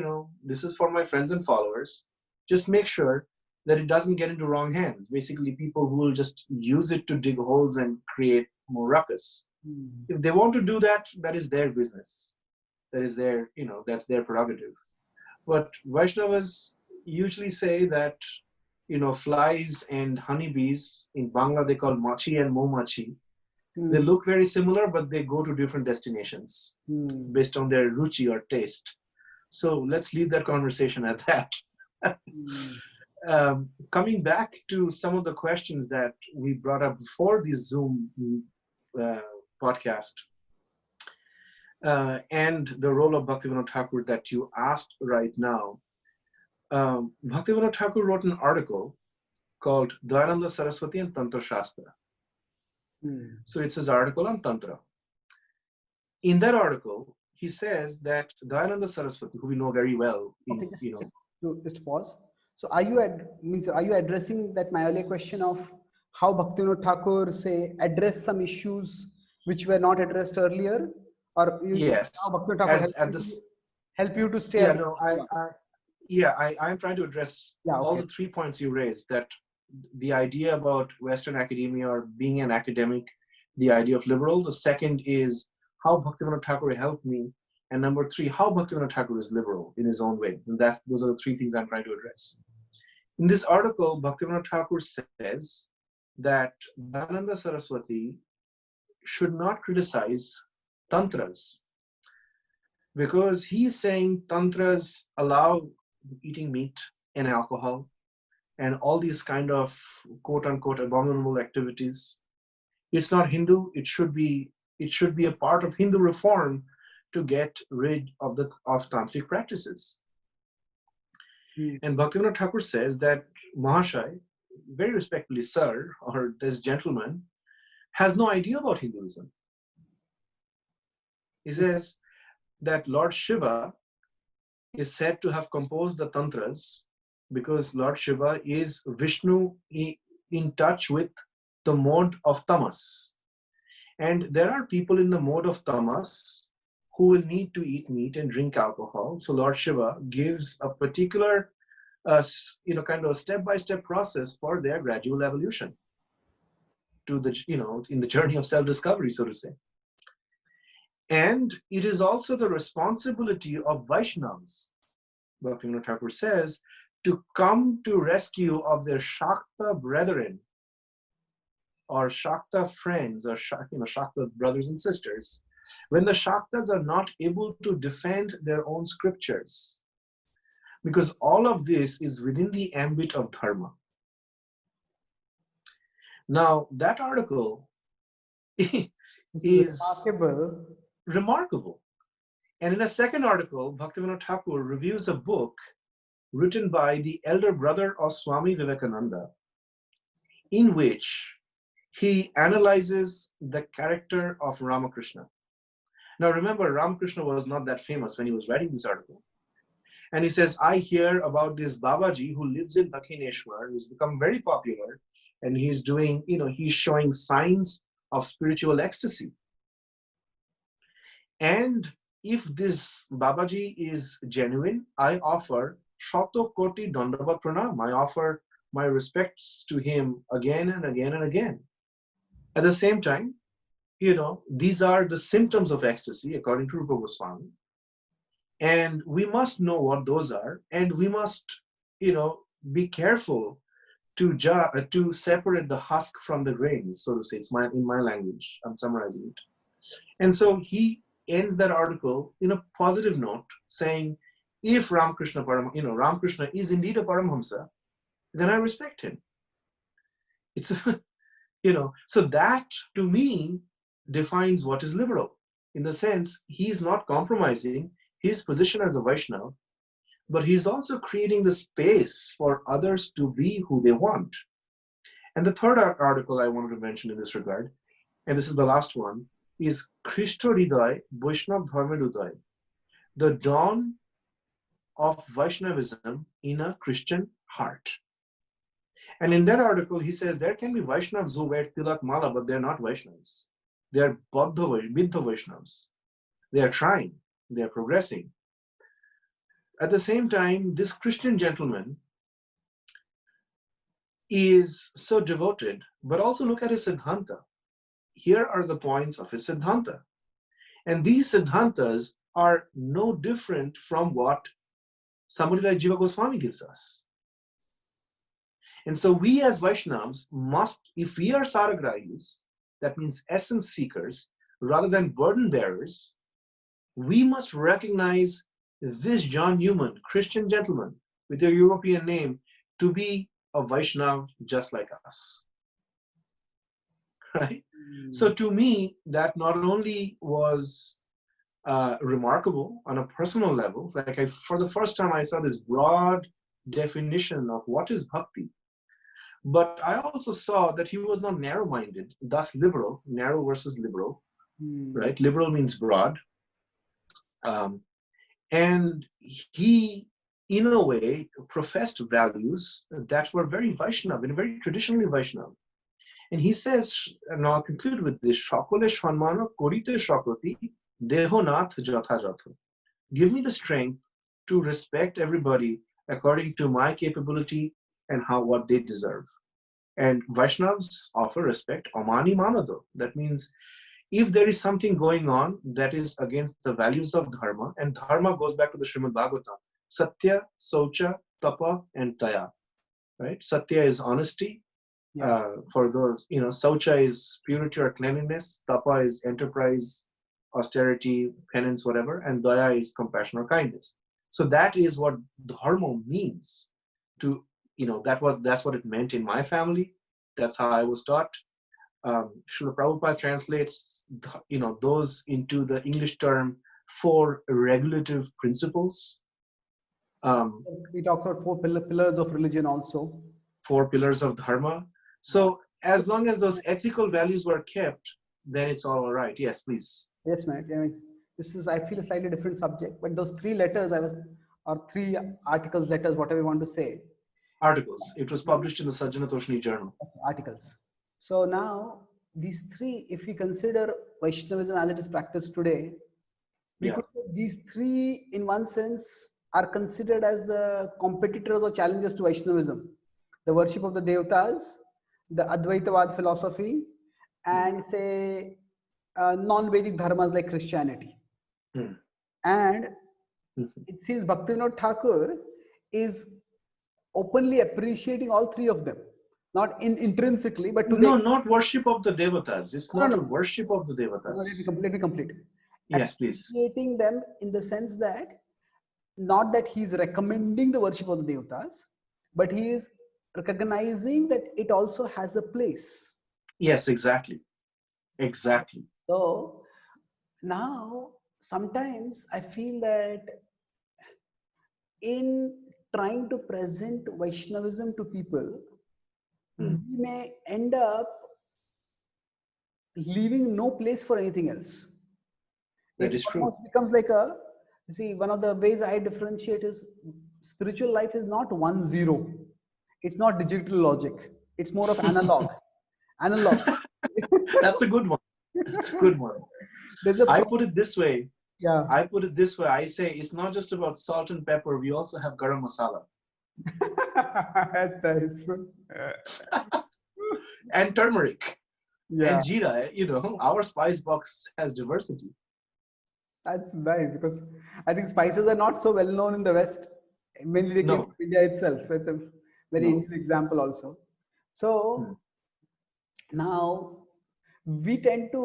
this is for my friends and followers. Just make sure that it doesn't get into wrong hands. Basically, people who will just use it to dig holes and create more ruckus. Hmm. If they want to do that, that is their business. That is that's their prerogative. But Vaishnavas usually say that, flies and honeybees, in Bangla they call machi and momachi. They Hmm. look very similar, but they go to different destinations Hmm. based on their ruchi or taste. So let's leave that conversation at that. Hmm. Coming back to some of the questions that we brought up before the Zoom uh, podcast, and the role of Bhaktivinoda Thakur that you asked right now. Bhaktivinoda Thakur wrote an article called Dayananda Saraswati and Tantra Shastra. Hmm. So it's his article on Tantra. In that article, he says that Dayananda Saraswati, who we know very well, Okay, just pause. So are you addressing that my earlier question of how Bhaktivinoda Thakur say address some issues which were not addressed earlier, or how yes, Bhaktivinoda Thakur as at this, help you to stay yeah, as no, yeah, I'm trying to address yeah, all okay. the 3 points you raised. That the idea about Western academia or being an academic, the idea of liberal. The second is how Bhaktivinoda Thakur helped me, and number 3, how Bhaktivinoda Thakur is liberal in his own way. And those are the 3 things I'm trying to address. In this article, Bhaktivinoda Thakur says that Dayananda Saraswati should not criticize tantras, because he's saying tantras allow eating meat and alcohol and all these kind of quote unquote abominable activities. It's not Hindu. It should be a part of Hindu reform to get rid of tantric practices. Hmm. And Bhaktivinoda Thakur says that Mahashai, very respectfully, sir, or this gentleman, has no idea about Hinduism. He says that Lord Shiva is said to have composed the tantras because Lord Shiva is Vishnu in touch with the mode of tamas. And there are people in the mode of tamas who will need to eat meat and drink alcohol. So Lord Shiva gives a particular kind of a step-by-step process for their gradual evolution to the, in the journey of self-discovery, so to say. And it is also the responsibility of Vaishnavas, Bhaktivinoda Thakur says, to come to rescue of their Shakta brethren or Shakta friends or Shakta brothers and sisters, when the Shaktas are not able to defend their own scriptures. Because all of this is within the ambit of dharma. Now, that article is remarkable. And in a second article, Bhaktivinoda Thakur reviews a book written by the elder brother of Swami Vivekananda, in which he analyzes the character of Ramakrishna. Now remember, Ramakrishna was not that famous when he was writing this article. And he says, I hear about this Babaji who lives in Dakshineshwar, who's become very popular, and he's doing, he's showing signs of spiritual ecstasy. And if this Babaji is genuine, I offer Shato Koti Dandavat Pranam. I offer my respects to him again and again and again. At the same time, these are the symptoms of ecstasy according to Rupa Goswami. And we must know what those are, and we must, be careful to separate the husk from the grains, so to say. It's in my language. I'm summarizing it. And so he ends that article in a positive note, saying, if Ramakrishna is indeed a Paramhamsa, then I respect him. It's so that to me defines what is liberal, in the sense he's not compromising his position as a Vaishnava, but he's also creating the space for others to be who they want. And the third article I wanted to mention in this regard, and this is the last one, is Krishna Hriday Vaishnav Dharma Uday, the dawn of Vaishnavism in a Christian heart. And in that article, he says there can be Vaishnavas who wear Tilak Mala, but they're not Vaishnavas. They are Buddha Vaishnavas. They are trying, they are progressing. At the same time, this Christian gentleman is so devoted, but also look at his Siddhanta. Here are the points of his Siddhanta. And these Siddhantas are no different from what somebody like Jiva Goswami gives us. And so we as Vaishnavas must, if we are Saragrahis, that means essence seekers, rather than burden bearers, we must recognize this John Newman, Christian gentleman with a European name, to be a Vaishnav just like us. Right? So to me, that not only was remarkable on a personal level, like for the first time I saw this broad definition of what is bhakti, but I also saw that he was not narrow-minded, thus liberal, narrow versus liberal, right? Liberal means broad. And he, in a way, professed values that were very Vaishnava and very traditionally Vaishnava. And he says, and I'll conclude with this, Shakole Shwanmana Korite Shakoti Dehonath Jatha Jatha. Give me the strength to respect everybody according to my capability and what they deserve. And Vaishnavas offer respect, Amani Manado. That means if there is something going on that is against the values of dharma, and dharma goes back to the Srimad Bhagavatam, Satya, Saucha, Tapa, and Taya. Right? Satya is honesty. For those, Saucha is purity or cleanliness. Tapa is enterprise, austerity, penance, whatever. And Daya is compassion or kindness. So that is what dharma means. That's what it meant in my family. That's how I was taught. Srila Prabhupada translates, those into the English term 4 regulative principles. He talks about 4 pillars of religion also. 4 pillars of dharma. So as long as those ethical values were kept, then it's all right. Yes, please. Yes, ma'am. I mean, this is, I feel, a slightly different subject, but those 3 letters or 3 articles, letters, whatever you want to say. Articles. It was published in the Sajjana Toshni journal. Articles. So now these 3, if we consider Vaishnavism as it is practiced today, we could say these 3 in one sense are considered as the competitors or challengers to Vaishnavism. The worship of the Devatas, the Advaitavad philosophy, and say non-Vedic dharmas like Christianity. Hmm. And Mhm. it seems Bhaktivinoda Thakur is openly appreciating all three of them, not intrinsically, but to the No, not worship of the devatas. It's no, not no, a no. worship of the No, let me devatas. complete. Let me complete. Yes, please. Appreciating them in the sense that not that he is recommending the worship of the devatas, but he is recognizing that it also has a place. Yes, exactly. Exactly. So now sometimes I feel that in trying to present Vaishnavism to people, Hmm. we may end up leaving no place for anything else. That It is true. almost becomes like a, see, one of the ways I differentiate is spiritual life is not 1 0. It's not digital logic. It's more of analog. Analog. That's a good one. That's a good one. There's a I put it this way. yeah. I put it this way. I say it's not just about salt and pepper. We also have garam masala That's nice. and turmeric Yeah, and jeera. You know, our spice box has diversity. that's nice because I think spices are not so well known in the West. Mainly they came No, from India itself. So it's a very no. Indian example also. Hmm. So now we tend to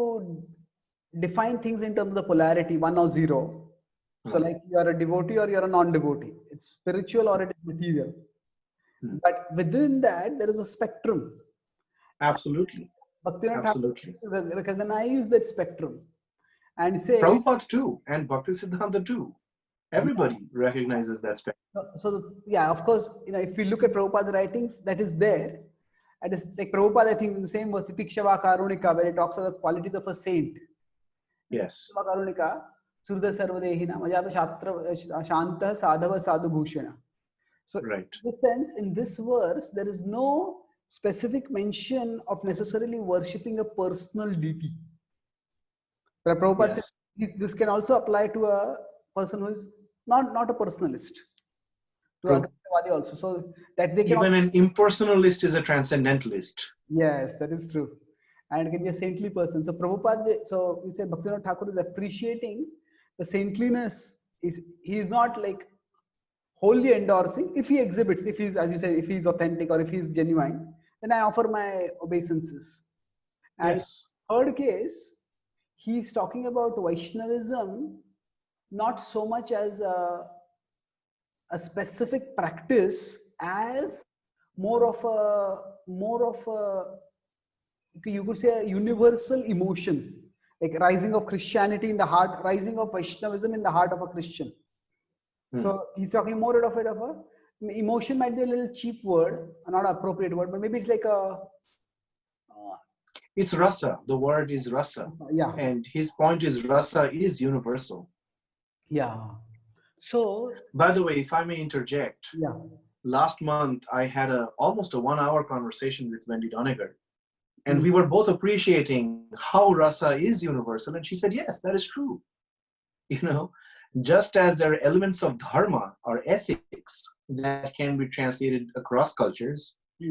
define things in terms of the polarity 1 or 0. So Hmm. like you are a devotee or you're a non-devotee. It's spiritual or it is material. Hmm. But within that there is a spectrum. Absolutely. Bhaktivinoda Thakur Absolutely. recognize that spectrum and say, Prabhupada too, and Bhaktisiddhanta too. yeah. Everybody recognizes that spectrum. Yeah, of course, if we look at Prabhupada's writings, that is there. And it's like Prabhupada, I think in the same verse, Titikshava Karunika, where he talks of the qualities of a saint. Yes, Titikshava Karunika, Surda Sarvadehina, Majata Shanta Sadhava Sadhu Bhushana. So, right. in this sense, in this verse, there is no specific mention of necessarily worshipping a personal deity. But Prabhupada says Yes. this can also apply to a person who is not a personalist, to True. Advaitavadi also. So that they can also, Even an impersonalist is a transcendentalist. yes, that is true. And it can be a saintly person. So Prabhupada, so we say Bhaktivinoda Thakur is appreciating the saintliness. He is not like wholly endorsing. If he exhibits, if he's, as you say, if he's authentic or if he's genuine, then I offer my obeisances. And Yes. third case, he's talking about Vaishnavism not so much as a specific practice as more of a you could say a universal emotion, like rising of Christianity in the heart, rising of Vaishnavism in the heart of a Christian. Hmm. So he's talking more of a emotion might be a little cheap word, not an appropriate word, but maybe it's like a It's rasa. The word is rasa. yeah, And his point is rasa is universal. yeah. So By the way, if I may interject, yeah, last month I had almost a 1 hour conversation with Wendy Doniger, and mm, we were both appreciating how rasa is universal. And she said, yes, that is true. You know, just as there are elements of dharma or ethics that can be translated across cultures,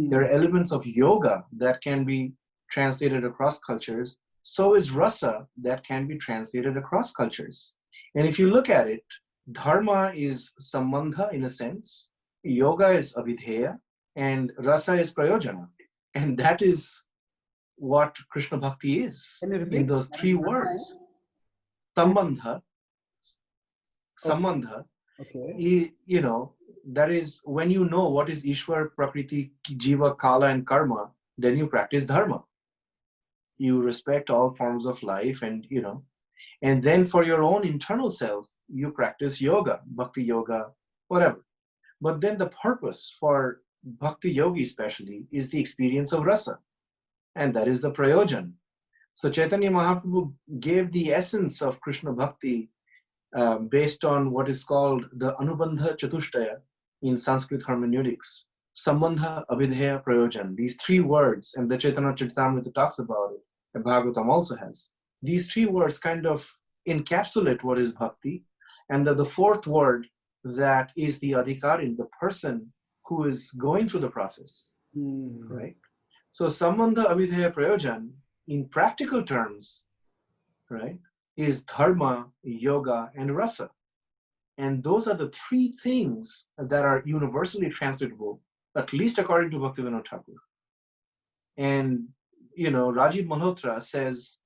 there are mm, elements of yoga that can be translated across cultures. So is rasa that can be translated across cultures. And if you look at it, dharma is sambandha in a sense, yoga is abhidheya, and rasa is prayojana. And that is what Krishna Bhakti is can you in repeat? those three words. And Sambandha, okay, sambandha, okay, you know, that is when you know what is Ishwar, Prakriti, Jiva, Kala, and Karma, then you practice dharma. You respect all forms of life, and and then for your own internal self, you practice yoga, bhakti yoga, whatever. But then the purpose for bhakti yogi especially is the experience of rasa, and that is the prayojan. So Chaitanya Mahaprabhu gave the essence of Krishna bhakti based on what is called the Anubandha Chatushtaya in Sanskrit hermeneutics. Sambandha, Abhidheya, Prayojan. These three words, and the Chaitanya Charitamrita talks about it, and Bhagavatam also has. These three words kind of encapsulate what is bhakti. And the fourth word, that is the adhikarin, the person who is going through the process, right? So sambandha abhidheya prayojan in practical terms, right, is dharma, yoga, and rasa. And those are the three things that are universally translatable, at least according to Bhaktivinoda Thakur. And, Rajiv Malhotra says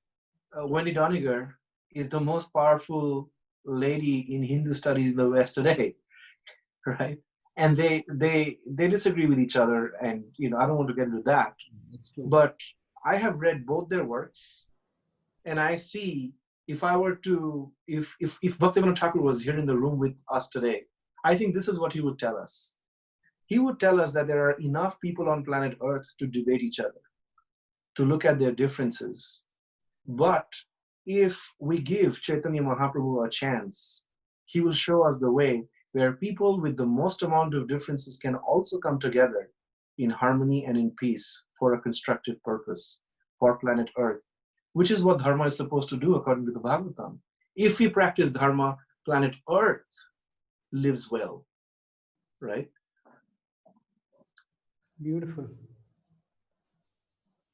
Wendy Doniger is the most powerful lady in Hindu studies in the West today, right? And they disagree with each other, and I don't want to get into that. That's true. But I have read both their works, and I see if Bhaktivinoda Thakur was here in the room with us today, I think this is what he would tell us. He would tell us that there are enough people on planet Earth to debate each other, to look at their differences. But if we give Chaitanya Mahaprabhu a chance, he will show us the way where people with the most amount of differences can also come together in harmony and in peace for a constructive purpose for planet Earth, which is what dharma is supposed to do according to the Bhagavatam. If we practice dharma, planet Earth lives well, right? Beautiful.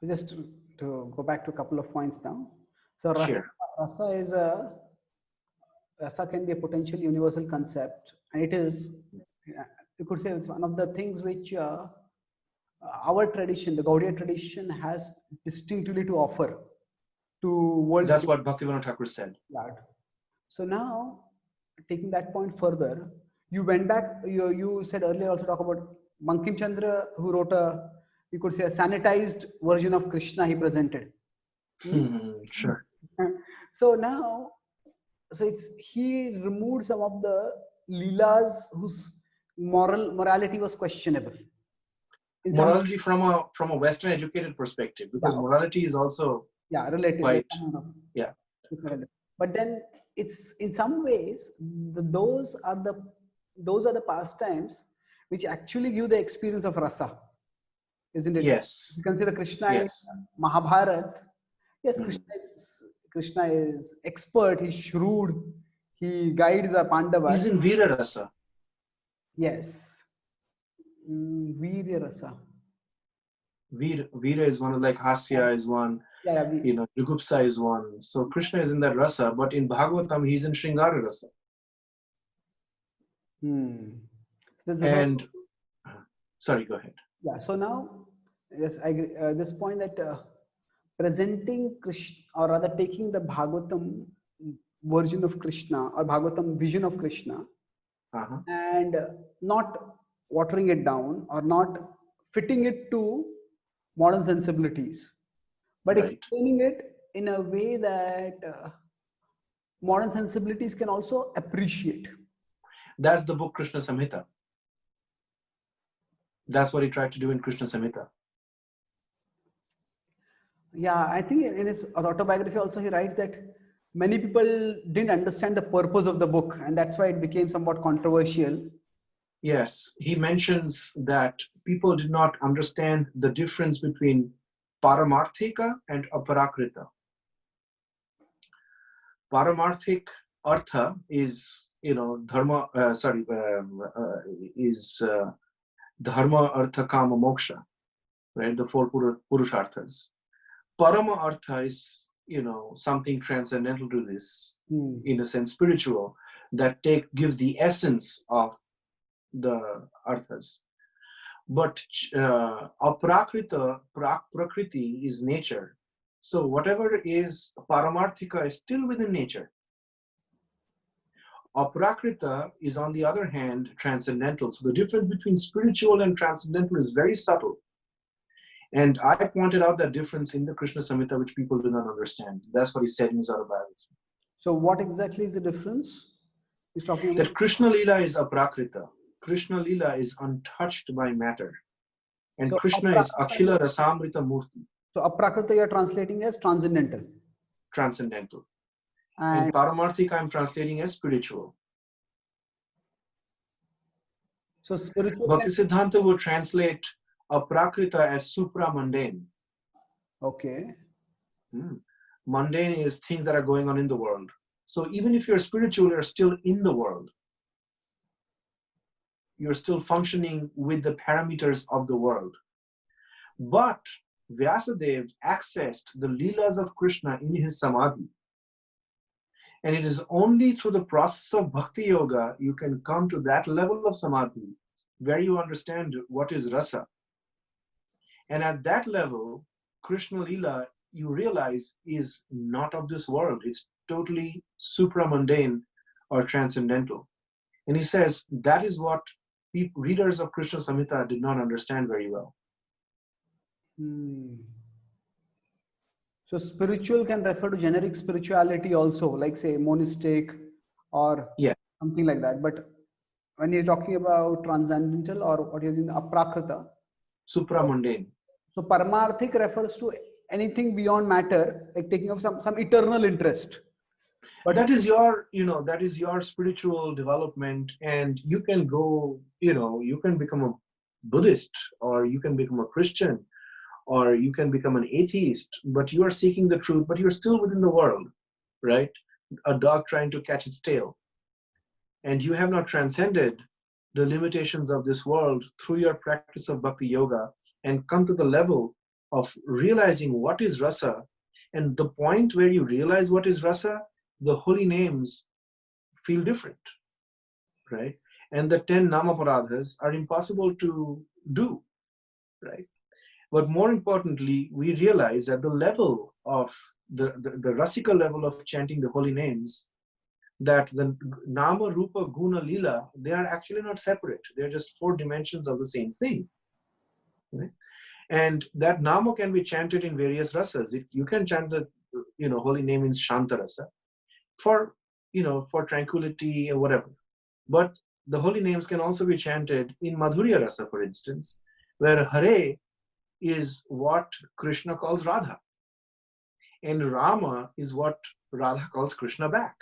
Just to go back to a couple of points now. So Sure. rasa can be a potential universal concept, and it is, you could say, it's one of the things which our tradition, the Gaudiya tradition, has distinctively to offer to world. That's what Bhaktivinoda Thakur said. Right. So now, taking that point further, you went back. You said earlier also talk about Bankim Chandra, who wrote a, you could say, a sanitized version of Krishna he presented. Sure. So now, he removed some of the leelas whose morality was questionable. Morality from a Western educated perspective, because morality is also related. Quite, yeah. But then it's in some ways those are the pastimes which actually give the experience of rasa, isn't it? Yes. You consider Krishna in Mahabharata. Yes, Krishna is expert. He's shrewd. He guides the Pandavas. He's in Veera Rasa. Yes. Veera Rasa. Veera is one, like Hasya is one. Jugupsa is one. So Krishna is in that rasa, but in Bhagavatam he's in Shringara Rasa. And sorry, go ahead. Yeah. So now, yes, I agree. This point that presenting Krishna, or rather taking the Bhagavatam version of Krishna or Bhagavatam vision of Krishna, and not watering it down or not fitting it to modern sensibilities, but explaining it in a way that modern sensibilities can also appreciate. That's the book Krishna Samhita. That's what he tried to do in Krishna Samhita. Yeah, I think in his autobiography also he writes that many people didn't understand the purpose of the book, and that's why it became somewhat controversial. Yes, he mentions that people did not understand the difference between Paramarthika and Aparakrita. Paramarthik artha is, dharma, dharma, artha, kama, moksha, right? The four purusharthas. Parama artha is, something transcendental to this, in a sense spiritual, that gives the essence of the arthas. But aprakrita, prakriti is nature. So whatever is paramarthika is still within nature. Aprakrita is, on the other hand, transcendental. So the difference between spiritual and transcendental is very subtle. And I pointed out that difference in the Krishna Samhita, which people do not understand. That's what he said in his autobiography. So what exactly is the difference he's talking about? That Krishna Lila is aprakrita. Krishna Lila is untouched by matter. And so Krishna is Akhila Rasamrita Murti. So aprakrita you are translating as transcendental. Transcendental. And Paramarthika I'm translating as spiritual. So spiritual. Bhaktisiddhanta would translate aprakrita as supramundane. Okay. Mundane is things that are going on in the world. So even if you're spiritual, you're still in the world. you're still functioning with the parameters of the world. But Vyasadeva accessed the Leelas of Krishna in his Samadhi. And it is only through the process of Bhakti Yoga you can come to that level of Samadhi where you understand what is rasa. And at that level, Krishna Leela, you realize, is not of this world. It's totally supramundane or transcendental. And he says that is what readers of Krishna Samhita did not understand very well. So spiritual can refer to generic spirituality also, like say monastic or Yeah. something like that. But when you're talking about transcendental or what you're in aprakrita, Supramundane. so paramarthik refers to anything beyond matter, like taking up some eternal interest. But that is your, that is your spiritual development, and you can go, you can become a Buddhist, or you can become a Christian, or you can become an atheist, but you are seeking the truth, but you're still within the world, right? A dog trying to catch its tail. And you have not transcended the limitations of this world through your practice of Bhakti Yoga and come to the level of realizing what is rasa. And the point where you realize what is rasa, the holy names feel different, right? And the 10 namaparadhas are impossible to do, right? But more importantly, we realize at the level of the rasika level of chanting the holy names, that the nama, rupa, guna, lila, they are actually not separate. They're just 4 dimensions of the same thing. Right? And that nama can be chanted in various rasas. You can chant the holy name in shanta rasa for for tranquility or whatever. But the holy names can also be chanted in madhurya rasa, for instance, where Hare is what Krishna calls Radha, and Rama is what Radha calls Krishna back.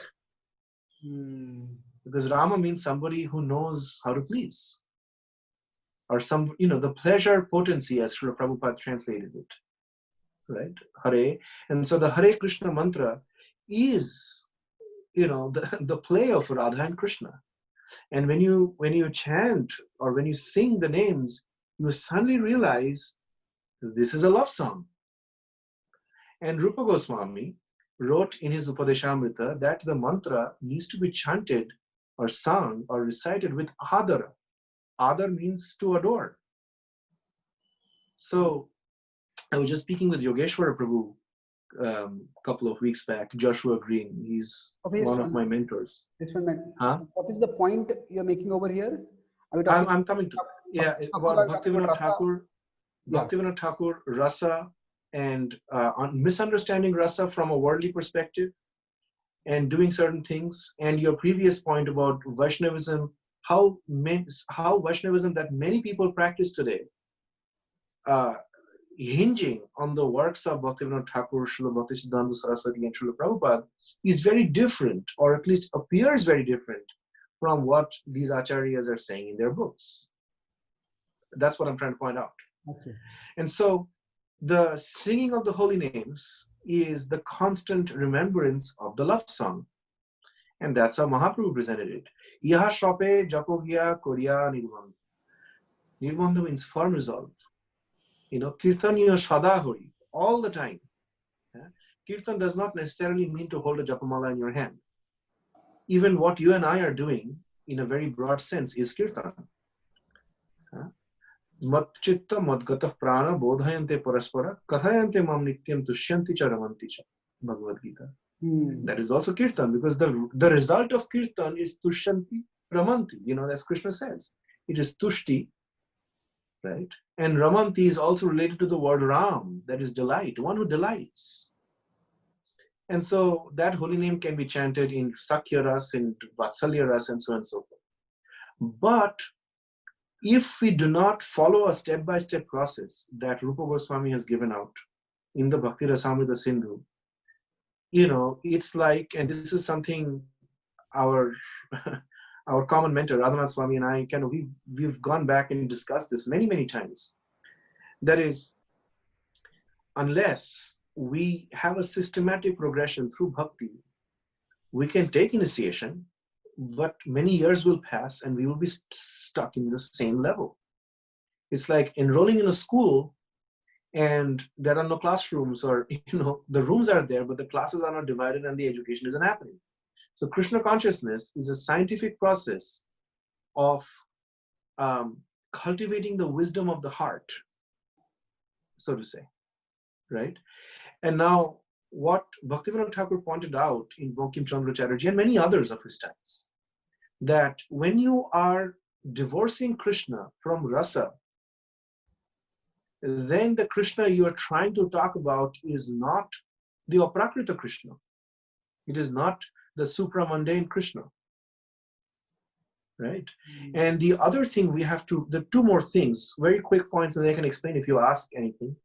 Because Rama means somebody who knows how to please, or the pleasure potency, as Srila Prabhupada translated it, right? Hare. And so the Hare Krishna mantra is, the play of Radha and Krishna. And when you chant or when you sing the names, you suddenly realize this is a love song. And Rupa Goswami wrote in his Upadeshamrita that the mantra needs to be chanted or sung or recited with adara. Adar means to adore. So I was just speaking with Yogeshwara Prabhu a couple of weeks back, Joshua Green. He's one of my mentors. Huh? So what is the point you're making over here? I'm coming to about Bhaktivinoda Thakur, Bhaktivinoda Thakur, rasa, and on misunderstanding rasa from a worldly perspective and doing certain things, and your previous point about Vaishnavism, how Vaishnavism that many people practice today, hinging on the works of Bhaktivinoda Thakur, Srila Bhaktisiddhanta Saraswati, and Srila Prabhupada, is very different, or at least appears very different from what these acharyas are saying in their books. That's what I'm trying to point out. Okay. And so the singing of the holy names is the constant remembrance of the love song. And that's how Mahaprabhu presented it. Yaha shope japogya korya nirbandha. Nirbandha means firm resolve. Kirtaniya sadahori, all the time. Kirtan does not necessarily mean to hold a japamala in your hand. Even what you and I are doing, in a very broad sense, is kirtan. Mat chitta madgatah prana bodhayante paraspara kathayante mam nityam tushyanti cha ramanti cha. Bhagavad Gita. That is also kirtan, because the result of kirtan is tushyanti ramanti. As Krishna says, it is tushti, right? And ramanti is also related to the word ram, that is delight, one who delights. And so that holy name can be chanted in Sakya Ras, in Vatsalya Ras, and so on and so forth. But if we do not follow a step-by-step process that Rupa Goswami has given out in the Bhakti Rasamrita Sindhu, it's like, and this is something our common mentor, Radhanath Swami, and I, we've gone back and discussed this many, many times. That is, unless we have a systematic progression through bhakti, we can take initiation, but many years will pass and we will be stuck in the same level. It's like enrolling in a school and there are no classrooms, or the rooms are there but the classes are not divided and the education isn't happening. So Krishna consciousness is a scientific process of cultivating the wisdom of the heart, so to say, right? And now what Bhaktivinoda Thakur pointed out in Bankim Chandra Chatterjee and many others of his times, that when you are divorcing Krishna from rasa, then the Krishna you are trying to talk about is not the Aprakrita Krishna. It is not the supramundane Krishna, right? And the other thing we have to, the two more things, very quick points that I can explain if you ask anything.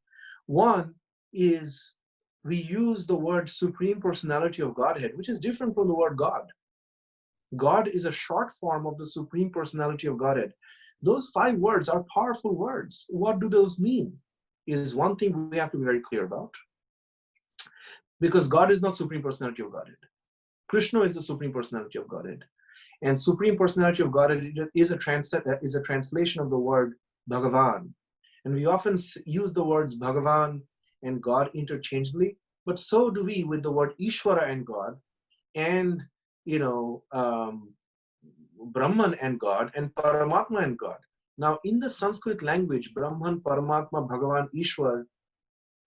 One is we use the word Supreme Personality of Godhead, which is different from the word God. God is a short form of the Supreme Personality of Godhead. Those 5 words are powerful words. What do those mean? Is one thing we have to be very clear about. Because God is not Supreme Personality of Godhead. Krishna is the Supreme Personality of Godhead. And Supreme Personality of Godhead is a translation of the word Bhagavan. And we often use the words Bhagavan and God interchangeably, but so do we with the word Ishvara and God, and Brahman and God, and Paramatma and God. Now, in the Sanskrit language, Brahman, Paramatma, Bhagavan, Ishwar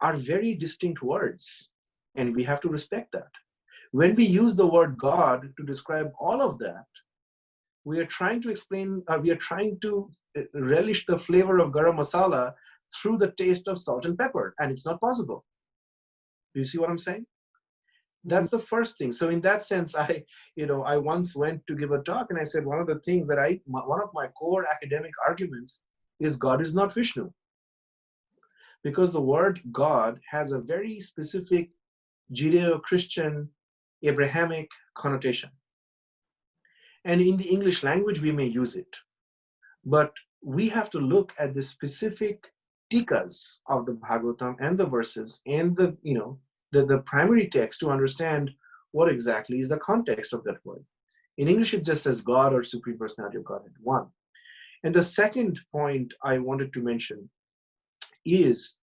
are very distinct words, and we have to respect that. When we use the word God to describe all of that, we are trying to relish the flavor of garam masala through the taste of salt and pepper, and it's not possible. Do you see what I'm saying? That's the first thing. So in that sense, I once went to give a talk and I said, one of the things that one of my core academic arguments is God is not Vishnu. Because the word God has a very specific Judeo-Christian, Abrahamic connotation. And in the English language, we may use it. But we have to look at the specific tikas of the Bhagavatam and the verses and the primary text to understand what exactly is the context of that word. In English, it just says God or Supreme Personality of Godhead, one. And the second point I wanted to mention is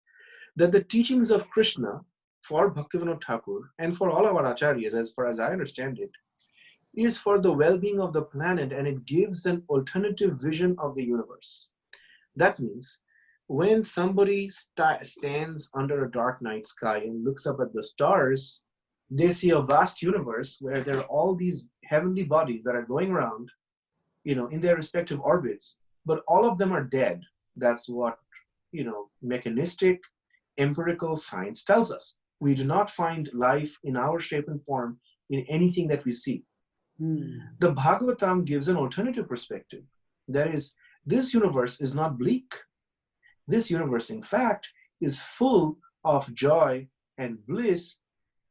that the teachings of Krishna for Bhaktivinoda Thakur and for all our acharyas, as far as I understand it, is for the well-being of the planet, and it gives an alternative vision of the universe. That means when somebody stands under a dark night sky and looks up at the stars, they see a vast universe where there are all these heavenly bodies that are going around, in their respective orbits, but all of them are dead. That's what, mechanistic, empirical science tells us. We do not find life in our shape and form in anything that we see. The Bhagavatam gives an alternative perspective. That is, this universe is not bleak. This universe, in fact, is full of joy and bliss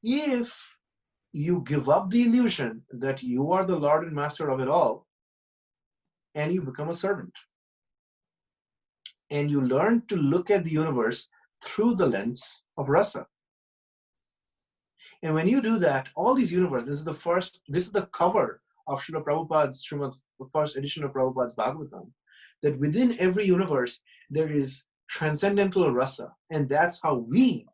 if you give up the illusion that you are the Lord and Master of it all, and you become a servant. And you learn to look at the universe through the lens of rasa. And when you do that, all these universes, this is the cover of Srila Prabhupada's first edition of Prabhupada's Bhagavatam, that within every universe, there is transcendental rasa. And that's how we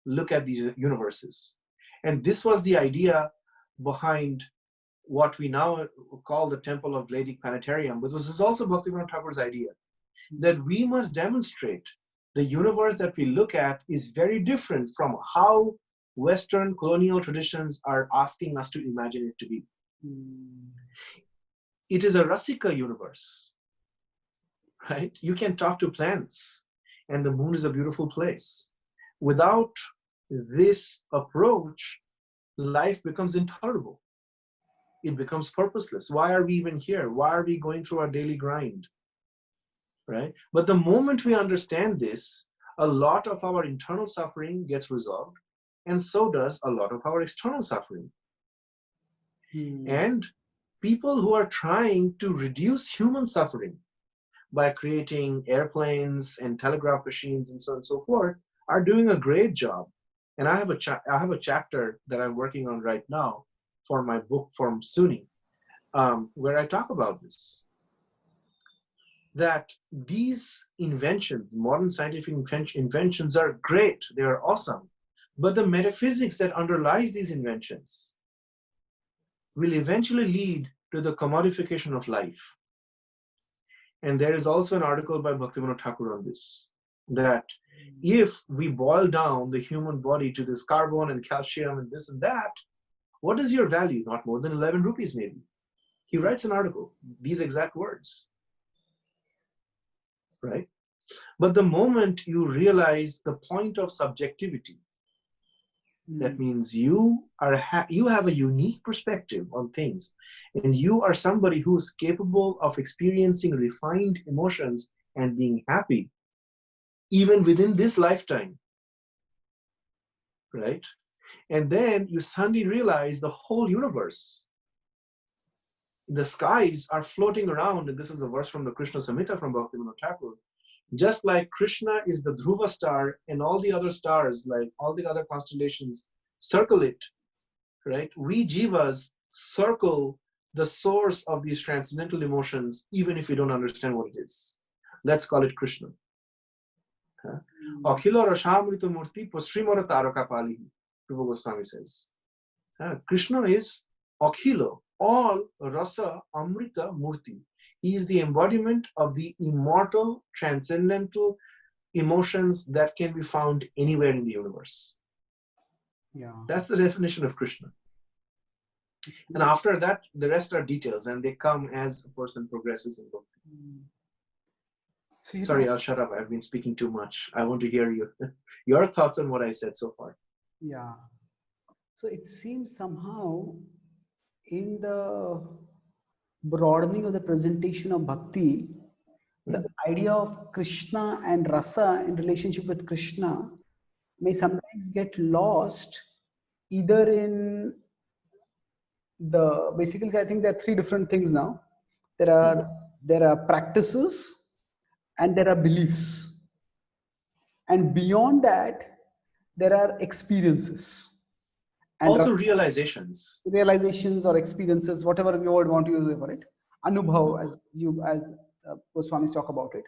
look at these universes. And this was the idea behind what we now call the Temple of Vedic Planetarium, but this is also Bhaktivinoda Thakur's idea, that we must demonstrate the universe that we look at is very different from how Western colonial traditions are asking us to imagine it to be. It is a Rasika universe, right? You can talk to plants, and the moon is a beautiful place. Without this approach, life becomes intolerable. It becomes purposeless. Why are we even here? Why are we going through our daily grind, right? But the moment we understand this, a lot of our internal suffering gets resolved, and so does a lot of our external suffering. And people who are trying to reduce human suffering by creating airplanes and telegraph machines and so on and so forth are doing a great job. And I have a chapter that I'm working on right now for my book from Suni, where I talk about this, that these inventions, modern scientific inventions are great, they are awesome, but the metaphysics that underlies these inventions will eventually lead to the commodification of life. And there is also an article by Bhaktivinoda Thakur on this, that if we boil down the human body to this carbon and calcium and this and that, what is your value? Not more than 11 rupees maybe. He writes an article, these exact words, right? But the moment you realize the point of subjectivity, that means you have a unique perspective on things, and you are somebody who is capable of experiencing refined emotions and being happy, even within this lifetime, right? And then you suddenly realize the whole universe, the skies are floating around, and this is a verse from the Krishna Samhita from Bhaktivinoda Thakur. Just like Krishna is the Dhruva star and all the other stars, like all the other constellations, circle it, right? We jivas circle the source of these transcendental emotions, even if we don't understand what it is. Let's call it Krishna. Akhila Rashamrita Murti Posrimara Taraka Pali, Rupa Goswami says. Krishna is Akhila, all Rasa Amrita Murti. He is the embodiment of the immortal, transcendental emotions that can be found anywhere in the universe. Yeah. That's the definition of Krishna. And after that, the rest are details, and they come as a person progresses in book. So, sorry, I'll shut up. I've been speaking too much. I want to hear your thoughts on what I said so far. Yeah. So it seems somehow in the broadening of the presentation of bhakti, the idea of Krishna and rasa in relationship with Krishna may sometimes get lost either in the, basically I think there are three different things now. There are practices and there are beliefs. And beyond that, there are experiences. And also realizations or experiences, whatever you would want to use for it, anubhav, as Goswamis talk about it.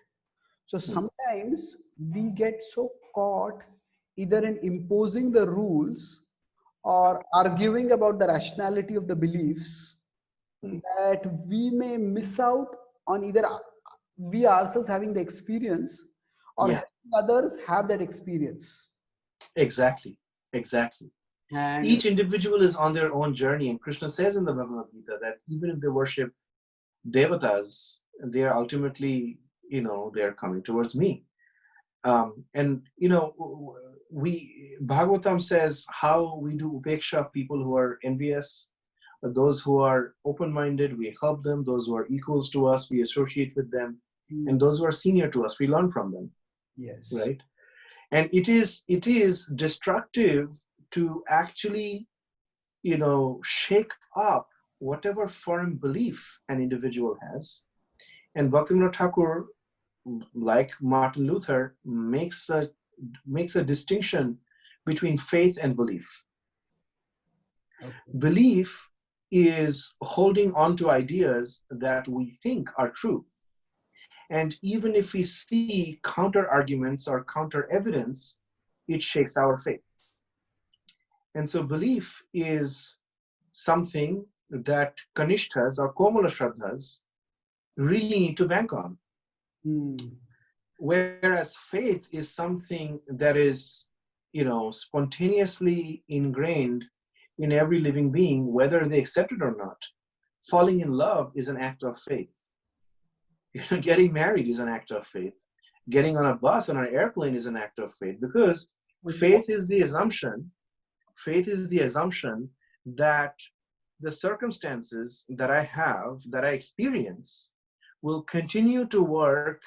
So sometimes we get so caught either in imposing the rules or arguing about the rationality of the beliefs that we may miss out on either we ourselves having the experience or helping others have that experience. Exactly. And each individual is on their own journey, and Krishna says in the Bhagavad Gita that even if they worship devatas, they are ultimately, they are coming towards me. And Bhagavatam says how we do upeksha of people who are envious, those who are open-minded, we help them, those who are equals to us, we associate with them, and those who are senior to us, we learn from them. Yes. Right? And it is destructive to actually, shake up whatever firm belief an individual has. And Bhaktivinoda Thakur, like Martin Luther, makes a distinction between faith and belief. Okay. Belief is holding on to ideas that we think are true. And even if we see counter arguments or counter evidence, it shakes our faith. And so belief is something that Kanishthas or Komala Shraddhas really need to bank on. Whereas faith is something that is, spontaneously ingrained in every living being, whether they accept it or not. Falling in love is an act of faith. Getting married is an act of faith. Getting on a bus, on an airplane is an act of faith, because faith is the assumption that the circumstances that I have, that I experience, will continue to work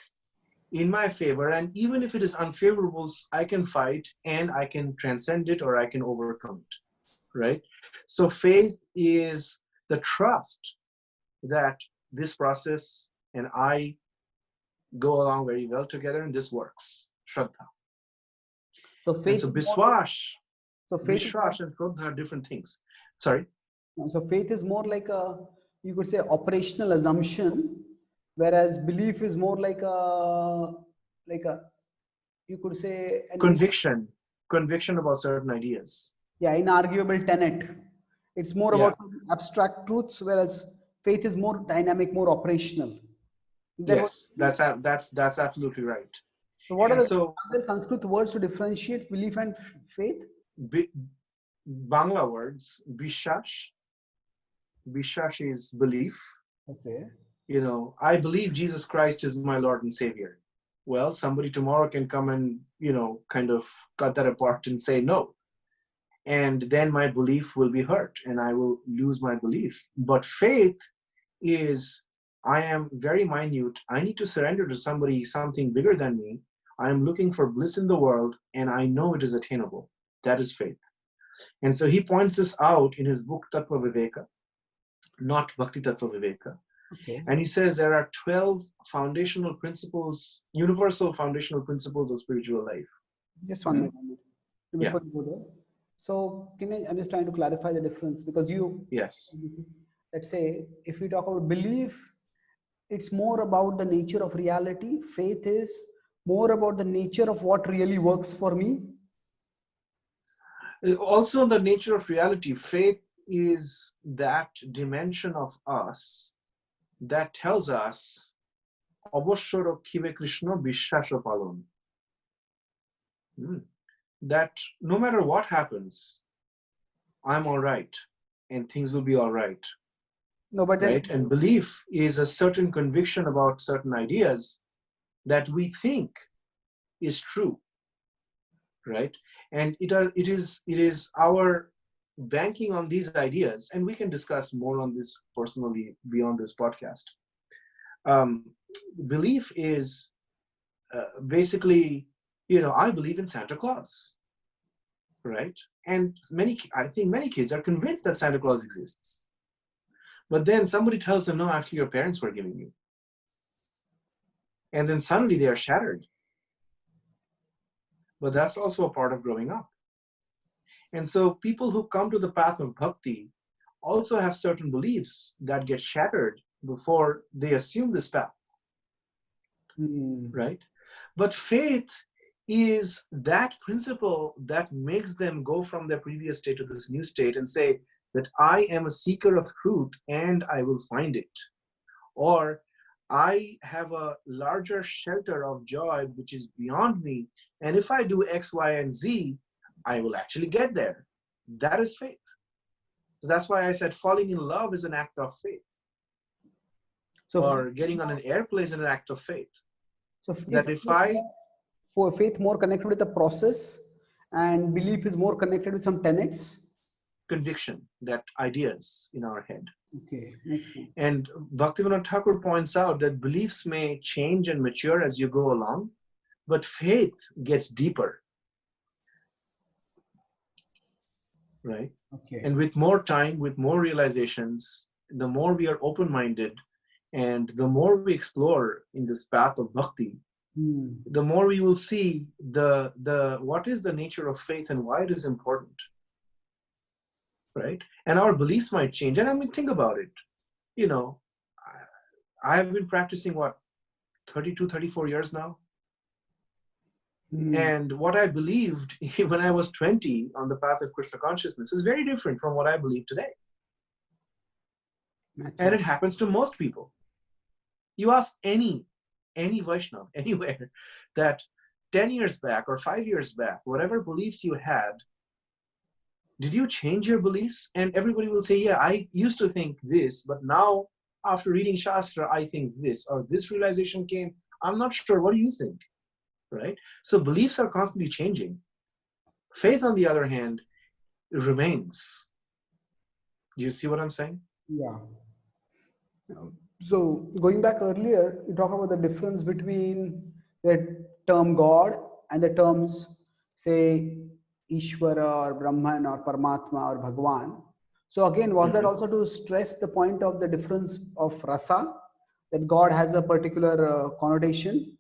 in my favor, and even if it is unfavorable, I can fight and I can transcend it or I can overcome it, right? So faith is the trust that this process and I go along very well together and this works. Shraddha. So faith. And so Vishwash and Shraddha are different things. Sorry? So faith is more like a, you could say, operational assumption, whereas belief is more like a, you could say, conviction about certain ideas. yeah, inarguable tenet. It's more Yeah. about some abstract truths, whereas faith is more dynamic, more operational. Is that what? Yes, that's absolutely right. So, what are And the so other Sanskrit words to differentiate belief and faith? Bangla words, Bishash is belief. Okay. I believe Jesus Christ is my Lord and Savior. Well, somebody tomorrow can come and, kind of cut that apart and say no. And then my belief will be hurt and I will lose my belief. But faith is, I am very minute. I need to surrender to somebody, something bigger than me. I am looking for bliss in the world and I know it is attainable. That is faith. And so he points this out in his book Tattva Viveka, not Bhakti Tattva Viveka. Okay. And he says there are 12 foundational principles, universal foundational principles of spiritual life. Just 1 minute Yeah. before you go there. So, I'm just trying to clarify the difference because Yes. let's say, if we talk about belief, it's more about the nature of reality. Faith is more about the nature of what really works for me. Also, the nature of reality, faith is that dimension of us that tells us অবশ্য রক্ষিবে কৃষ্ণ বিশ্বাস পালন. That no matter what happens, I'm all right and things will be all right. No, but then, Right? And belief is a certain conviction about certain ideas that we think is true. Right? And it is our banking on these ideas, and we can discuss more on this personally beyond this podcast. Belief is basically, I believe in Santa Claus, right? And I think many kids are convinced that Santa Claus exists. But then somebody tells them, no, actually your parents were giving you. And then suddenly they are shattered. But that's also a part of growing up. And so people who come to the path of bhakti also have certain beliefs that get shattered before they assume this path. Right? But faith is that principle that makes them go from their previous state to this new state and say that I am a seeker of truth and I will find it. Or I have a larger shelter of joy which is beyond me, and if I do X, Y, and Z, I will actually get there. That is faith. That's why I said falling in love is an act of faith. So, or getting on an airplane is an act of faith. So that if for faith more connected with the process and belief is more connected with some tenets? Conviction, that ideas in our head. Okay, makes sense. And Bhaktivinoda Thakur points out that beliefs may change and mature as you go along, but faith gets deeper. Right? Okay. And with more time, with more realizations, the more we are open-minded and the more we explore in this path of bhakti, the more we will see what is the nature of faith and why it is important. Right? And our beliefs might change. And I mean, think about it. I have been practicing 32, 34 years now. And what I believed when I was 20 on the path of Krishna consciousness is very different from what I believe today. And it happens to most people. You ask any Vaishnava anywhere that 10 years back or 5 years back, whatever beliefs you had, did you change your beliefs? And everybody will say, yeah, I used to think this, but now after reading Shastra, I think this, or this realization came. I'm not sure. What do you think? Right? So beliefs are constantly changing. Faith, on the other hand, remains. Do you see what I'm saying? Yeah. So going back earlier, you talk about the difference between the term God and the terms, say, Ishvara or Brahman or Paramatma or Bhagwan. So again, was that also to stress the point of the difference of rasa, that God has a particular connotation?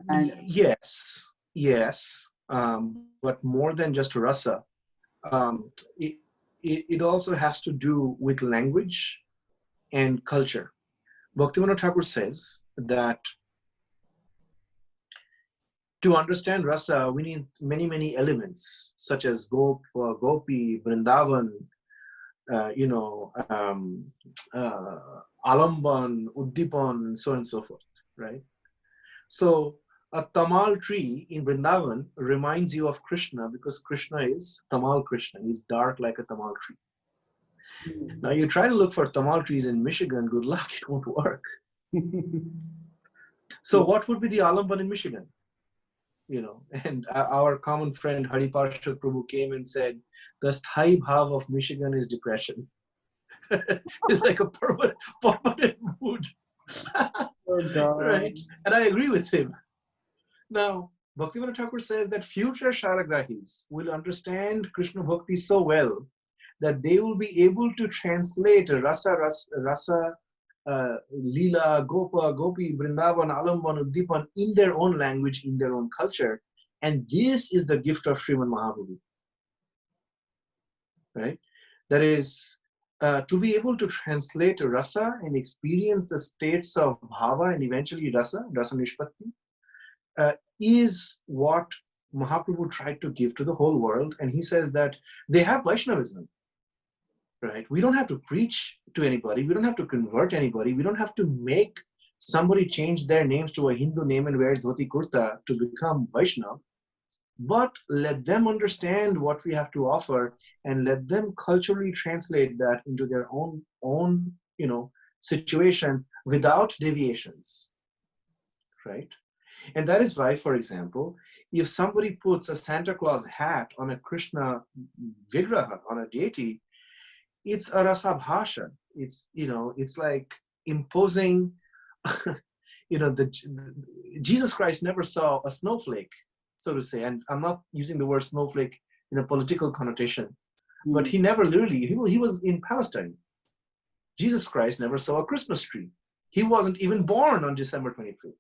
And yes, but more than just rasa, it also has to do with language, and culture. Bhaktivinoda Thakur says that to understand rasa, we need many, many elements, such as Gopi, Vrindavan, Alamban, Uddipan, and so on and so forth, right? So a tamal tree in Vrindavan reminds you of Krishna because Krishna is Tamal Krishna. He's dark like a tamal tree. Now you try to look for tamal trees in Michigan, good luck, it won't work. So what would be the Alamban in Michigan? And our common friend Hari Parshad Prabhu came and said, the sthai bhav of Michigan is depression. It's like a permanent mood. Oh God. Right? And I agree with him. Now, Bhaktivinoda Thakur says that future Sharagrahis will understand Krishna Bhakti so well that they will be able to translate rasa, Leela, Gopa, Gopi, Vrindavan, Alamban, Uddipan in their own language, in their own culture. And this is the gift of Sriman Mahaprabhu. Right? That is, to be able to translate rasa and experience the states of bhava and eventually rasa nishpatti, is what Mahaprabhu tried to give to the whole world. And he says that they have Vaishnavism. Right? We don't have to preach to anybody. We don't have to convert anybody. We don't have to make somebody change their names to a Hindu name and wear dhoti kurta to become Vaishnav. But let them understand what we have to offer and let them culturally translate that into their own situation without deviations. Right? And that is why, for example, if somebody puts a Santa Claus hat on a Krishna vigraha, on a deity, it's a rasa bhasha. It's like imposing. Jesus Christ never saw a snowflake, so to say, and I'm not using the word snowflake in a political connotation, but he never literally. He was in Palestine. Jesus Christ never saw a Christmas tree. He wasn't even born on December 25th.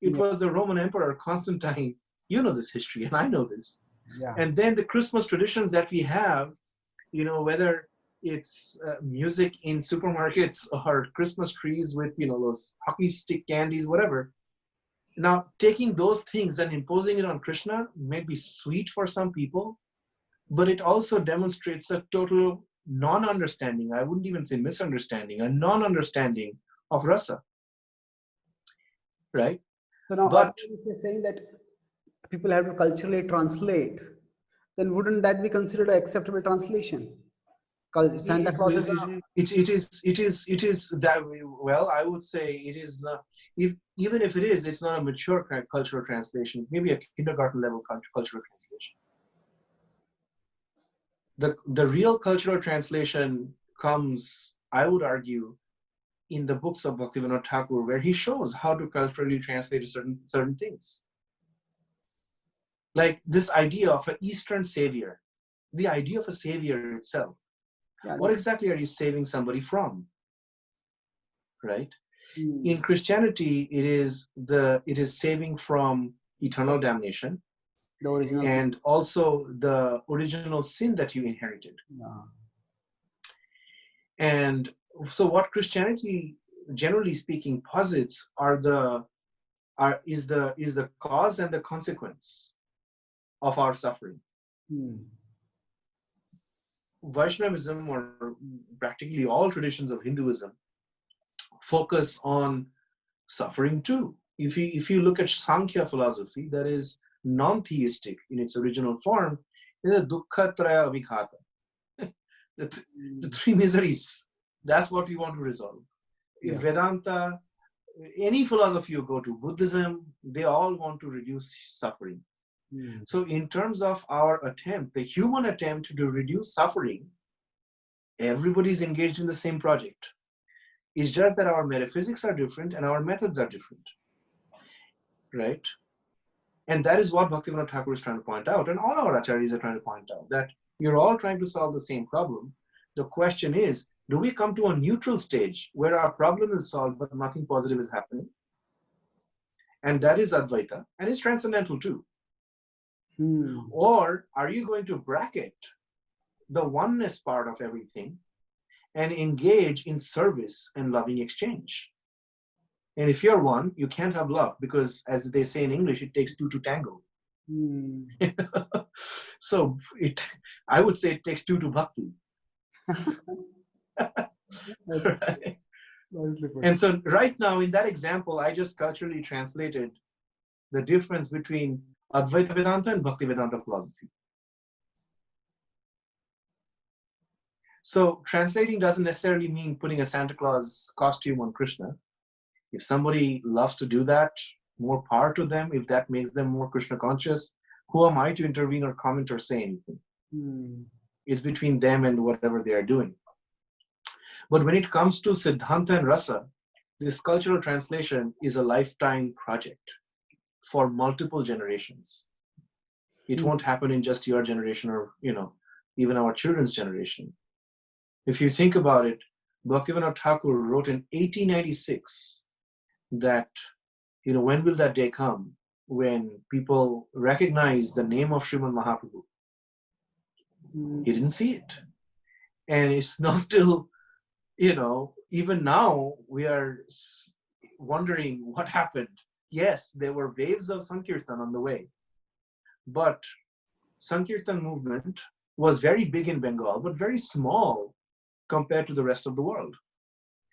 It was the Roman Emperor Constantine. You know this history, and I know this. Yeah. And then the Christmas traditions that we have, whether it's music in supermarkets or Christmas trees with those hockey stick candies, whatever. Now taking those things and imposing it on Krishna may be sweet for some people, but it also demonstrates a total non-understanding. I wouldn't even say misunderstanding, a non-understanding of rasa. Right? So now, but if you're saying that people have to culturally translate, then wouldn't that be considered an acceptable translation? Santa Claus is it is that well, I would say it is not. Even if it is, it's not a mature cultural translation. Maybe a kindergarten level cultural translation. The real cultural translation comes, I would argue, in the books of Bhaktivinoda Thakur, where he shows how to culturally translate certain things. Like this idea of an Eastern savior, the idea of a savior itself. Yeah, what exactly are you saving somebody from? Right? In Christianity, it is saving from eternal damnation, the original and sin. also the original sin that you inherited. Yeah. And so what Christianity, generally speaking, posits is the cause and the consequence of our suffering. Vaishnavism, or practically all traditions of Hinduism, focus on suffering too. If you look at Sankhya philosophy, that is non-theistic in its original form, is a dukkha traya vighata. The three miseries. That's what we want to resolve. If Vedanta, any philosophy you go to, Buddhism, they all want to reduce suffering. So in terms of our attempt, the human attempt to reduce suffering, everybody's engaged in the same project. It's just that our metaphysics are different and our methods are different. Right? And that is what Bhaktivinoda Thakur is trying to point out, and all our acharyas are trying to point out, that you're all trying to solve the same problem. The question is, do we come to a neutral stage where our problem is solved but nothing positive is happening? And that is Advaita, and it's transcendental too. Or are you going to bracket the oneness part of everything and engage in service and loving exchange. And if you're one, you can't have love because, as they say in English, it takes two to tango. Hmm. So I would say it takes two to bhakti. That's Right? nicely put. And so right now in that example, I just culturally translated the difference between Advaita Vedanta and Bhakti Vedanta philosophy. So translating doesn't necessarily mean putting a Santa Claus costume on Krishna. If somebody loves to do that, more power to them. If that makes them more Krishna conscious, who am I to intervene or comment or say anything? Hmm. It's between them and whatever they are doing. But when it comes to Siddhanta and Rasa, this cultural translation is a lifetime project for multiple generations. It Hmm. won't happen in just your generation or, even our children's generation. If you think about it, Bhaktivinoda Thakur wrote in 1896 that, when will that day come when people recognize the name of Srimad Mahaprabhu? Hmm. He didn't see it. And it's not till, even now we are wondering what happened. Yes, there were waves of Sankirtan on the way, but Sankirtan movement was very big in Bengal, but very small compared to the rest of the world.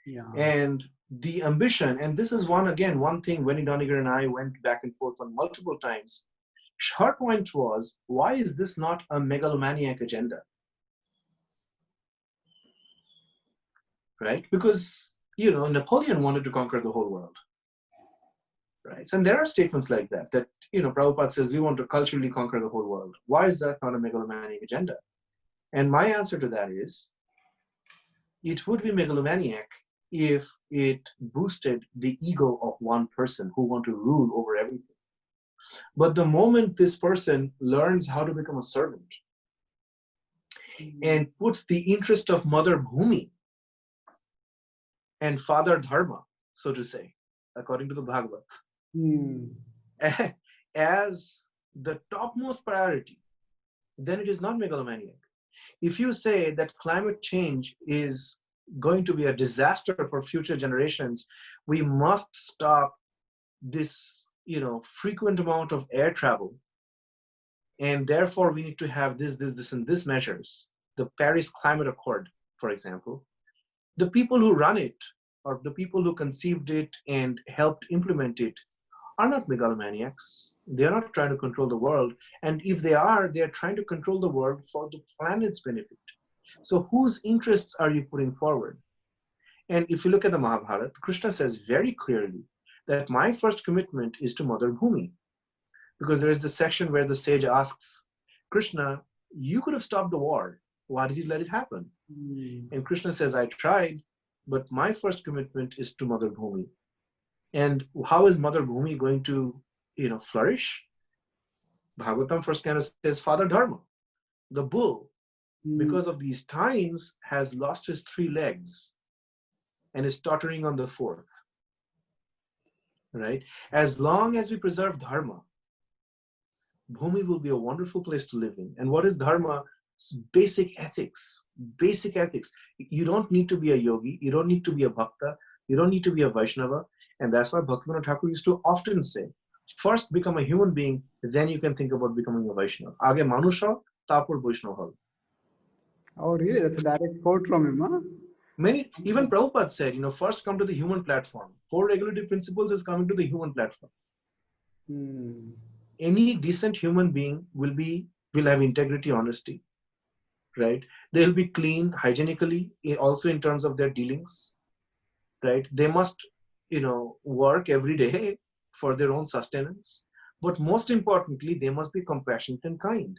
Yeah. And the ambition, and this is one thing Wendy Doniger and I went back and forth on multiple times. Her point was, why is this not a megalomaniac agenda? Right? Because, Napoleon wanted to conquer the whole world. Right? And there are statements like that, Prabhupada says, we want to culturally conquer the whole world. Why is that not a megalomaniac agenda? And my answer to that is, it would be megalomaniac if it boosted the ego of one person who want to rule over everything. But the moment this person learns how to become a servant and puts the interest of Mother Bhumi and Father Dharma, so to say, according to the Bhagavad, as the topmost priority, then it is not megalomaniac. If you say that climate change is going to be a disaster for future generations, we must stop this, frequent amount of air travel, and therefore we need to have this, and this measures, the Paris Climate Accord, for example, the people who run it or the people who conceived it and helped implement it are not megalomaniacs. They're not trying to control the world. And if they are trying to control the world for the planet's benefit. So whose interests are you putting forward? And if you look at the Mahabharata, Krishna says very clearly that my first commitment is to Mother Bhumi. Because there is the section where the sage asks, Krishna, you could have stopped the war. Why did you let it happen? And Krishna says, I tried, but my first commitment is to Mother Bhumi. And how is Mother Bhumi going to, flourish? Bhagavatam first kind of says, Father Dharma, the bull, because of these times, has lost his 3 legs and is tottering on the 4th. Right? As long as we preserve Dharma, Bhumi will be a wonderful place to live in. And what is Dharma? It's basic ethics. Basic ethics. You don't need to be a yogi. You don't need to be a bhakta. You don't need to be a Vaishnava. And that's why Bhaktivinoda Thakur used to often say, first become a human being, then you can think about becoming a Vaishnava. Aage manusha, tapor Vaishnava. Oh, really? That's a direct quote from him, huh? Even Prabhupada said, first come to the human platform. 4 regulative principles is coming to the human platform. Any decent human being will have integrity, honesty, right? They'll be clean hygienically, also in terms of their dealings, right? They must, work every day for their own sustenance. But most importantly, they must be compassionate and kind.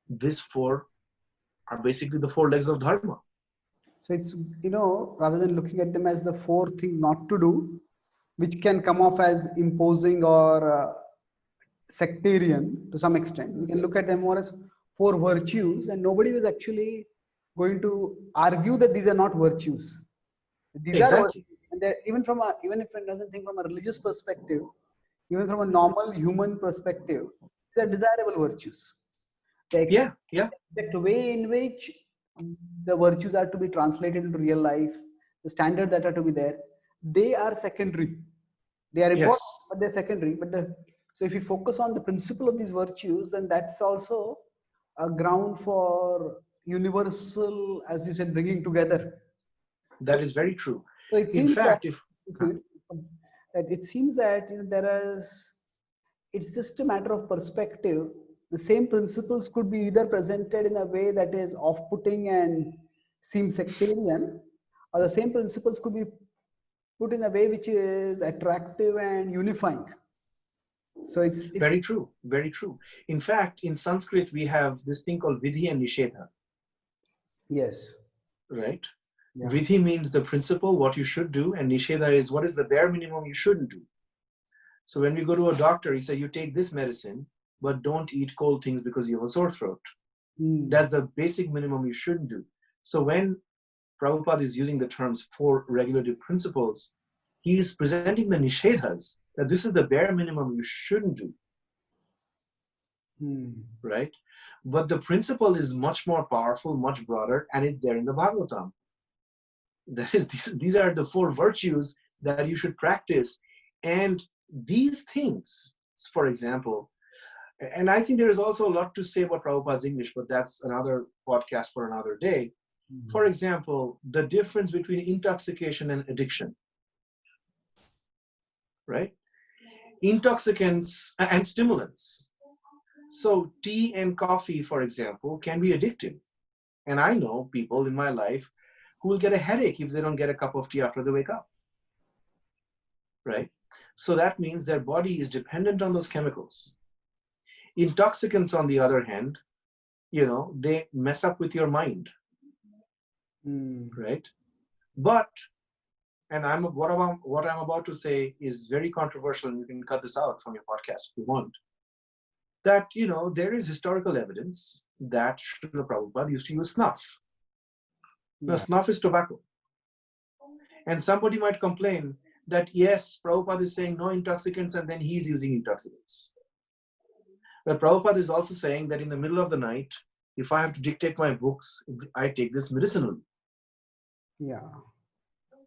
These 4 are basically the 4 legs of Dharma. So it's, rather than looking at them as the 4 things not to do, which can come off as imposing or sectarian to some extent, we can look at them more as 4 virtues, and nobody was actually going to argue that these are not virtues. These are Exactly. virtues, and even if it doesn't think from a religious perspective, even from a normal human perspective, these are desirable virtues. The Yeah. exact way in which the virtues are to be translated into real life, the standard that are to be there, they are secondary. They are important, Yes, but they're secondary. But the so if you focus on the principle of these virtues, then that's also a ground for universal, as you said, bringing together. that is very true. So it In seems that, fact, if excuse me, that it seems that there is, it's just a matter of perspective. The same principles could be either presented in a way that is off-putting and seems sectarian, or the same principles could be put in a way which is attractive and unifying. So it's very true, very true. In fact, in Sanskrit, we have this thing called vidhi and nishedha, yes, right? yeah. Vidhi means the principle, what you should do, and nishedha is what is the bare minimum you shouldn't do. So when we go to a doctor, he says, you take this medicine, but don't eat cold things because you have a sore throat. That's the basic minimum you shouldn't do. So when Prabhupada is using the terms four regulative principles, he is presenting the nishedhas, that this is the bare minimum you shouldn't do, right? But the principle is much more powerful, much broader, and it's there in the Bhagavatam. That is, these are the four virtues that you should practice. And these things, for example, and I think there is also a lot to say about Prabhupada's English, but that's another podcast for another day. For example, the difference between intoxication and addiction, right? Intoxicants and stimulants. So tea and coffee, for example, can be addictive. And I know people in my life who will get a headache if they don't get a cup of tea after they wake up, right? So that means their body is dependent on those chemicals. Intoxicants, on the other hand, they mess up with your mind, right? But, and what I'm about to say is very controversial, and you can cut this out from your podcast if you want, that, there is historical evidence that Srila Prabhupada used to use snuff. Now, snuff is tobacco. And somebody might complain that, yes, Prabhupada is saying no intoxicants, and then he's using intoxicants. But Prabhupada is also saying that in the middle of the night, if I have to dictate my books, I take this medicinally. Yeah.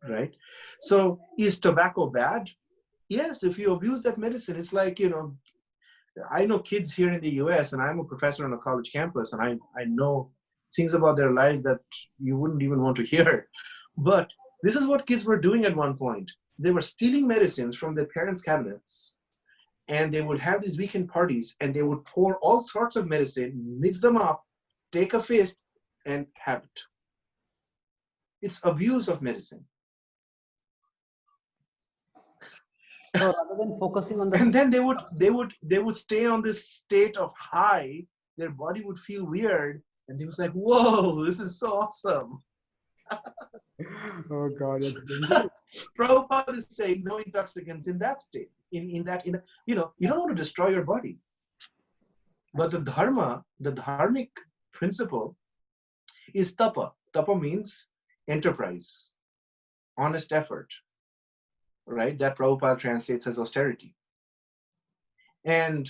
Right? So is tobacco bad? Yes, if you abuse that medicine, it's like, I know kids here in the US, and I'm a professor on a college campus, and I know things about their lives that you wouldn't even want to hear. But this is what kids were doing at one point. They were stealing medicines from their parents' cabinets, and they would have these weekend parties, and they would pour all sorts of medicine, mix them up, take a fist, and have it. It's abuse of medicine. So rather than focusing on the and then they would stay on this state of high, their body would feel weird, and they was like, whoa, this is so awesome. Oh God, Prabhupada is saying no intoxicants in that state, you don't want to destroy your body. But the dharmic principle is tapa. Tapa means enterprise, honest effort, right? That Prabhupada translates as austerity. And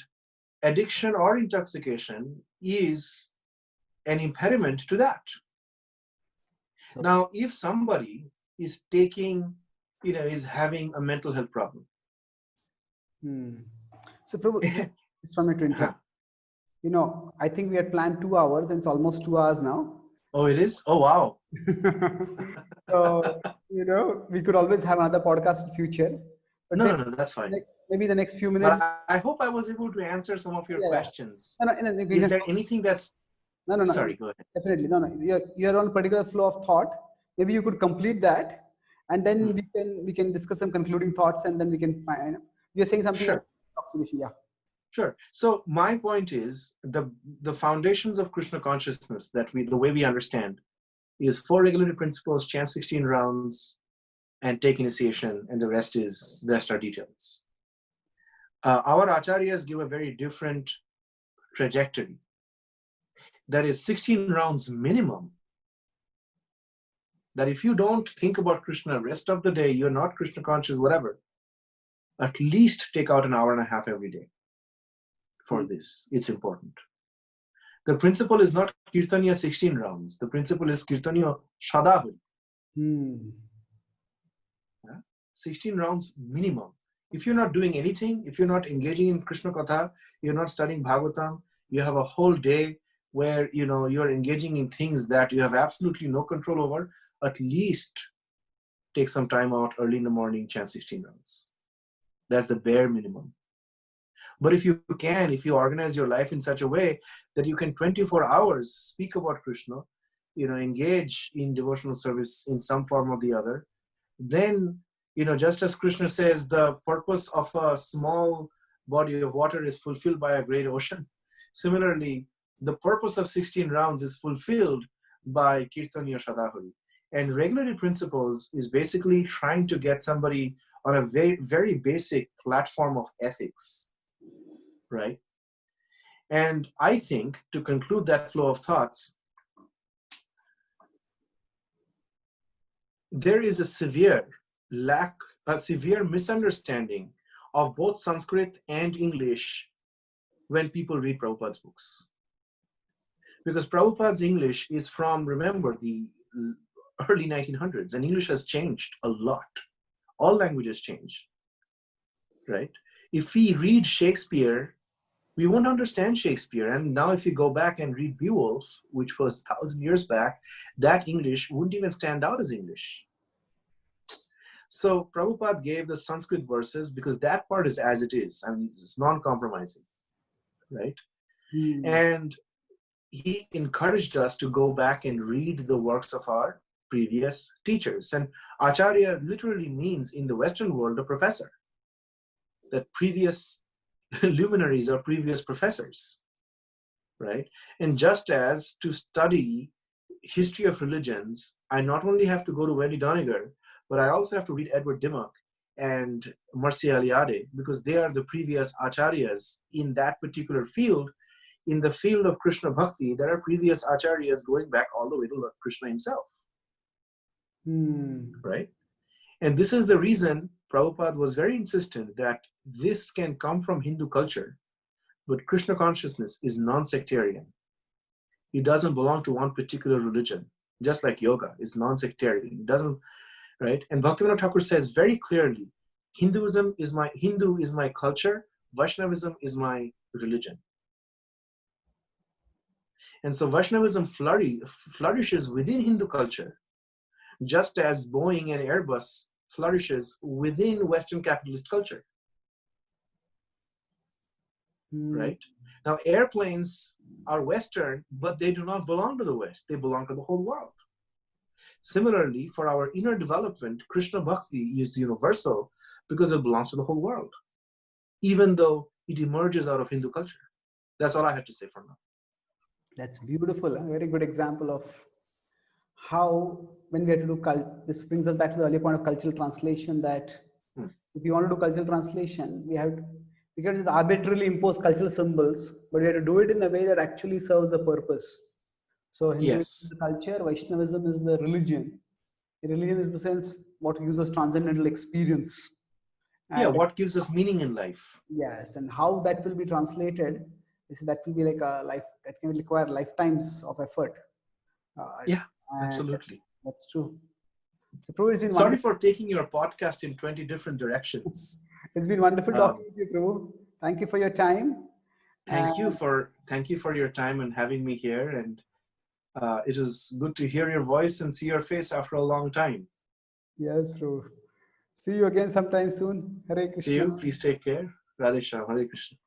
addiction or intoxication is an impediment to that. So, now, if somebody is is having a mental health problem. So, Prabhu, just want me to interrupt. I think we had planned 2 hours, and it's almost 2 hours now. Oh, it is? Oh, wow. So, we could always have another podcast in future. But no, that's fine. Maybe the next few minutes. But I hope I was able to answer some of your questions. No, is there anything that's... No. Sorry, go ahead. Definitely. No. You're on a particular flow of thought. Maybe you could complete that, and then we can discuss some concluding thoughts, and then we can find... You're saying something... Sure. Oxidation, yeah. Sure. So my point is the foundations of Krishna consciousness that the way we understand is 4 regulative principles, chant 16 rounds, and take initiation, and the rest are details. Our acharyas give a very different trajectory. That is 16 rounds minimum. That if you don't think about Krishna rest of the day, you're not Krishna conscious, whatever, at least take out an hour and a half every day for this. It's important. The principle is not Kirtaniya 16 rounds. The principle is Kirtaniya Shadahuri. Hmm. 16 rounds minimum. If you're not doing anything, if you're not engaging in Krishna Katha, you're not studying Bhagavatam, you have a whole day where you're engaging in things that you have absolutely no control over, at least take some time out early in the morning, chant 16 rounds. That's the bare minimum. But if you organize your life in such a way that you can 24 hours speak about Krishna, engage in devotional service in some form or the other, then, just as Krishna says, the purpose of a small body of water is fulfilled by a great ocean. Similarly, the purpose of 16 rounds is fulfilled by Kirtaniya Shadahuri. And regulatory principles is basically trying to get somebody on a very, very basic platform of ethics, right? And I think, to conclude that flow of thoughts, there is a severe misunderstanding of both Sanskrit and English when people read Prabhupada's books. Because Prabhupada's English is from, remember, the early 1900s, and English has changed a lot. All languages change, right? If we read Shakespeare, we won't understand Shakespeare. And now if you go back and read Beowulf, which was 1,000 years back, that English wouldn't even stand out as English. So Prabhupada gave the Sanskrit verses because that part is as it is. I mean, it's non-compromising, right? And he encouraged us to go back and read the works of our previous teachers. And Acharya literally means in the Western world, a professor. That previous luminaries are previous professors, right? And just as to study history of religions, I not only have to go to Wendy Doniger, but I also have to read Edward Dimmock and Mercy Eliade, because they are the previous acharyas in that particular field. In the field of Krishna Bhakti, there are previous acharyas going back all the way to Lord Krishna himself, right? And this is the reason Prabhupada was very insistent that this can come from Hindu culture, but Krishna consciousness is non-sectarian. It doesn't belong to one particular religion, just like yoga is non-sectarian. It doesn't, right? And Bhaktivinoda Thakur says very clearly, Hindu is my culture, Vaishnavism is my religion. And so Vaishnavism flourishes within Hindu culture, just as Boeing and Airbus flourishes within Western capitalist culture. Right? Now, airplanes are Western, but they do not belong to the West. They belong to the whole world. Similarly, for our inner development, Krishna Bhakti is universal because it belongs to the whole world, even though it emerges out of Hindu culture. That's all I have to say for now. That's beautiful. A very good example of how, when we have to do this brings us back to the earlier point of cultural translation, that if you want to do cultural translation, we can just arbitrarily impose cultural symbols, but we have to do it in a way that actually serves the purpose. So Hinduism is the culture, Vaishnavism is the religion. The religion is the sense what gives us transcendental experience. And what gives us meaning in life. Yes, and how that will be translated, that will be like a life, that can require lifetimes of effort. Absolutely. That's true. So, Prabhu, it's been sorry for taking your podcast in 20 different directions. It's been wonderful talking with you, Prabhu. Thank you for your time. Thank you for your time and having me here. And it is good to hear your voice and see your face after a long time. Yes, Prabhu. See you again sometime soon. Hare Krishna. See you. Please take care. Radhe Shyam. Hare Krishna.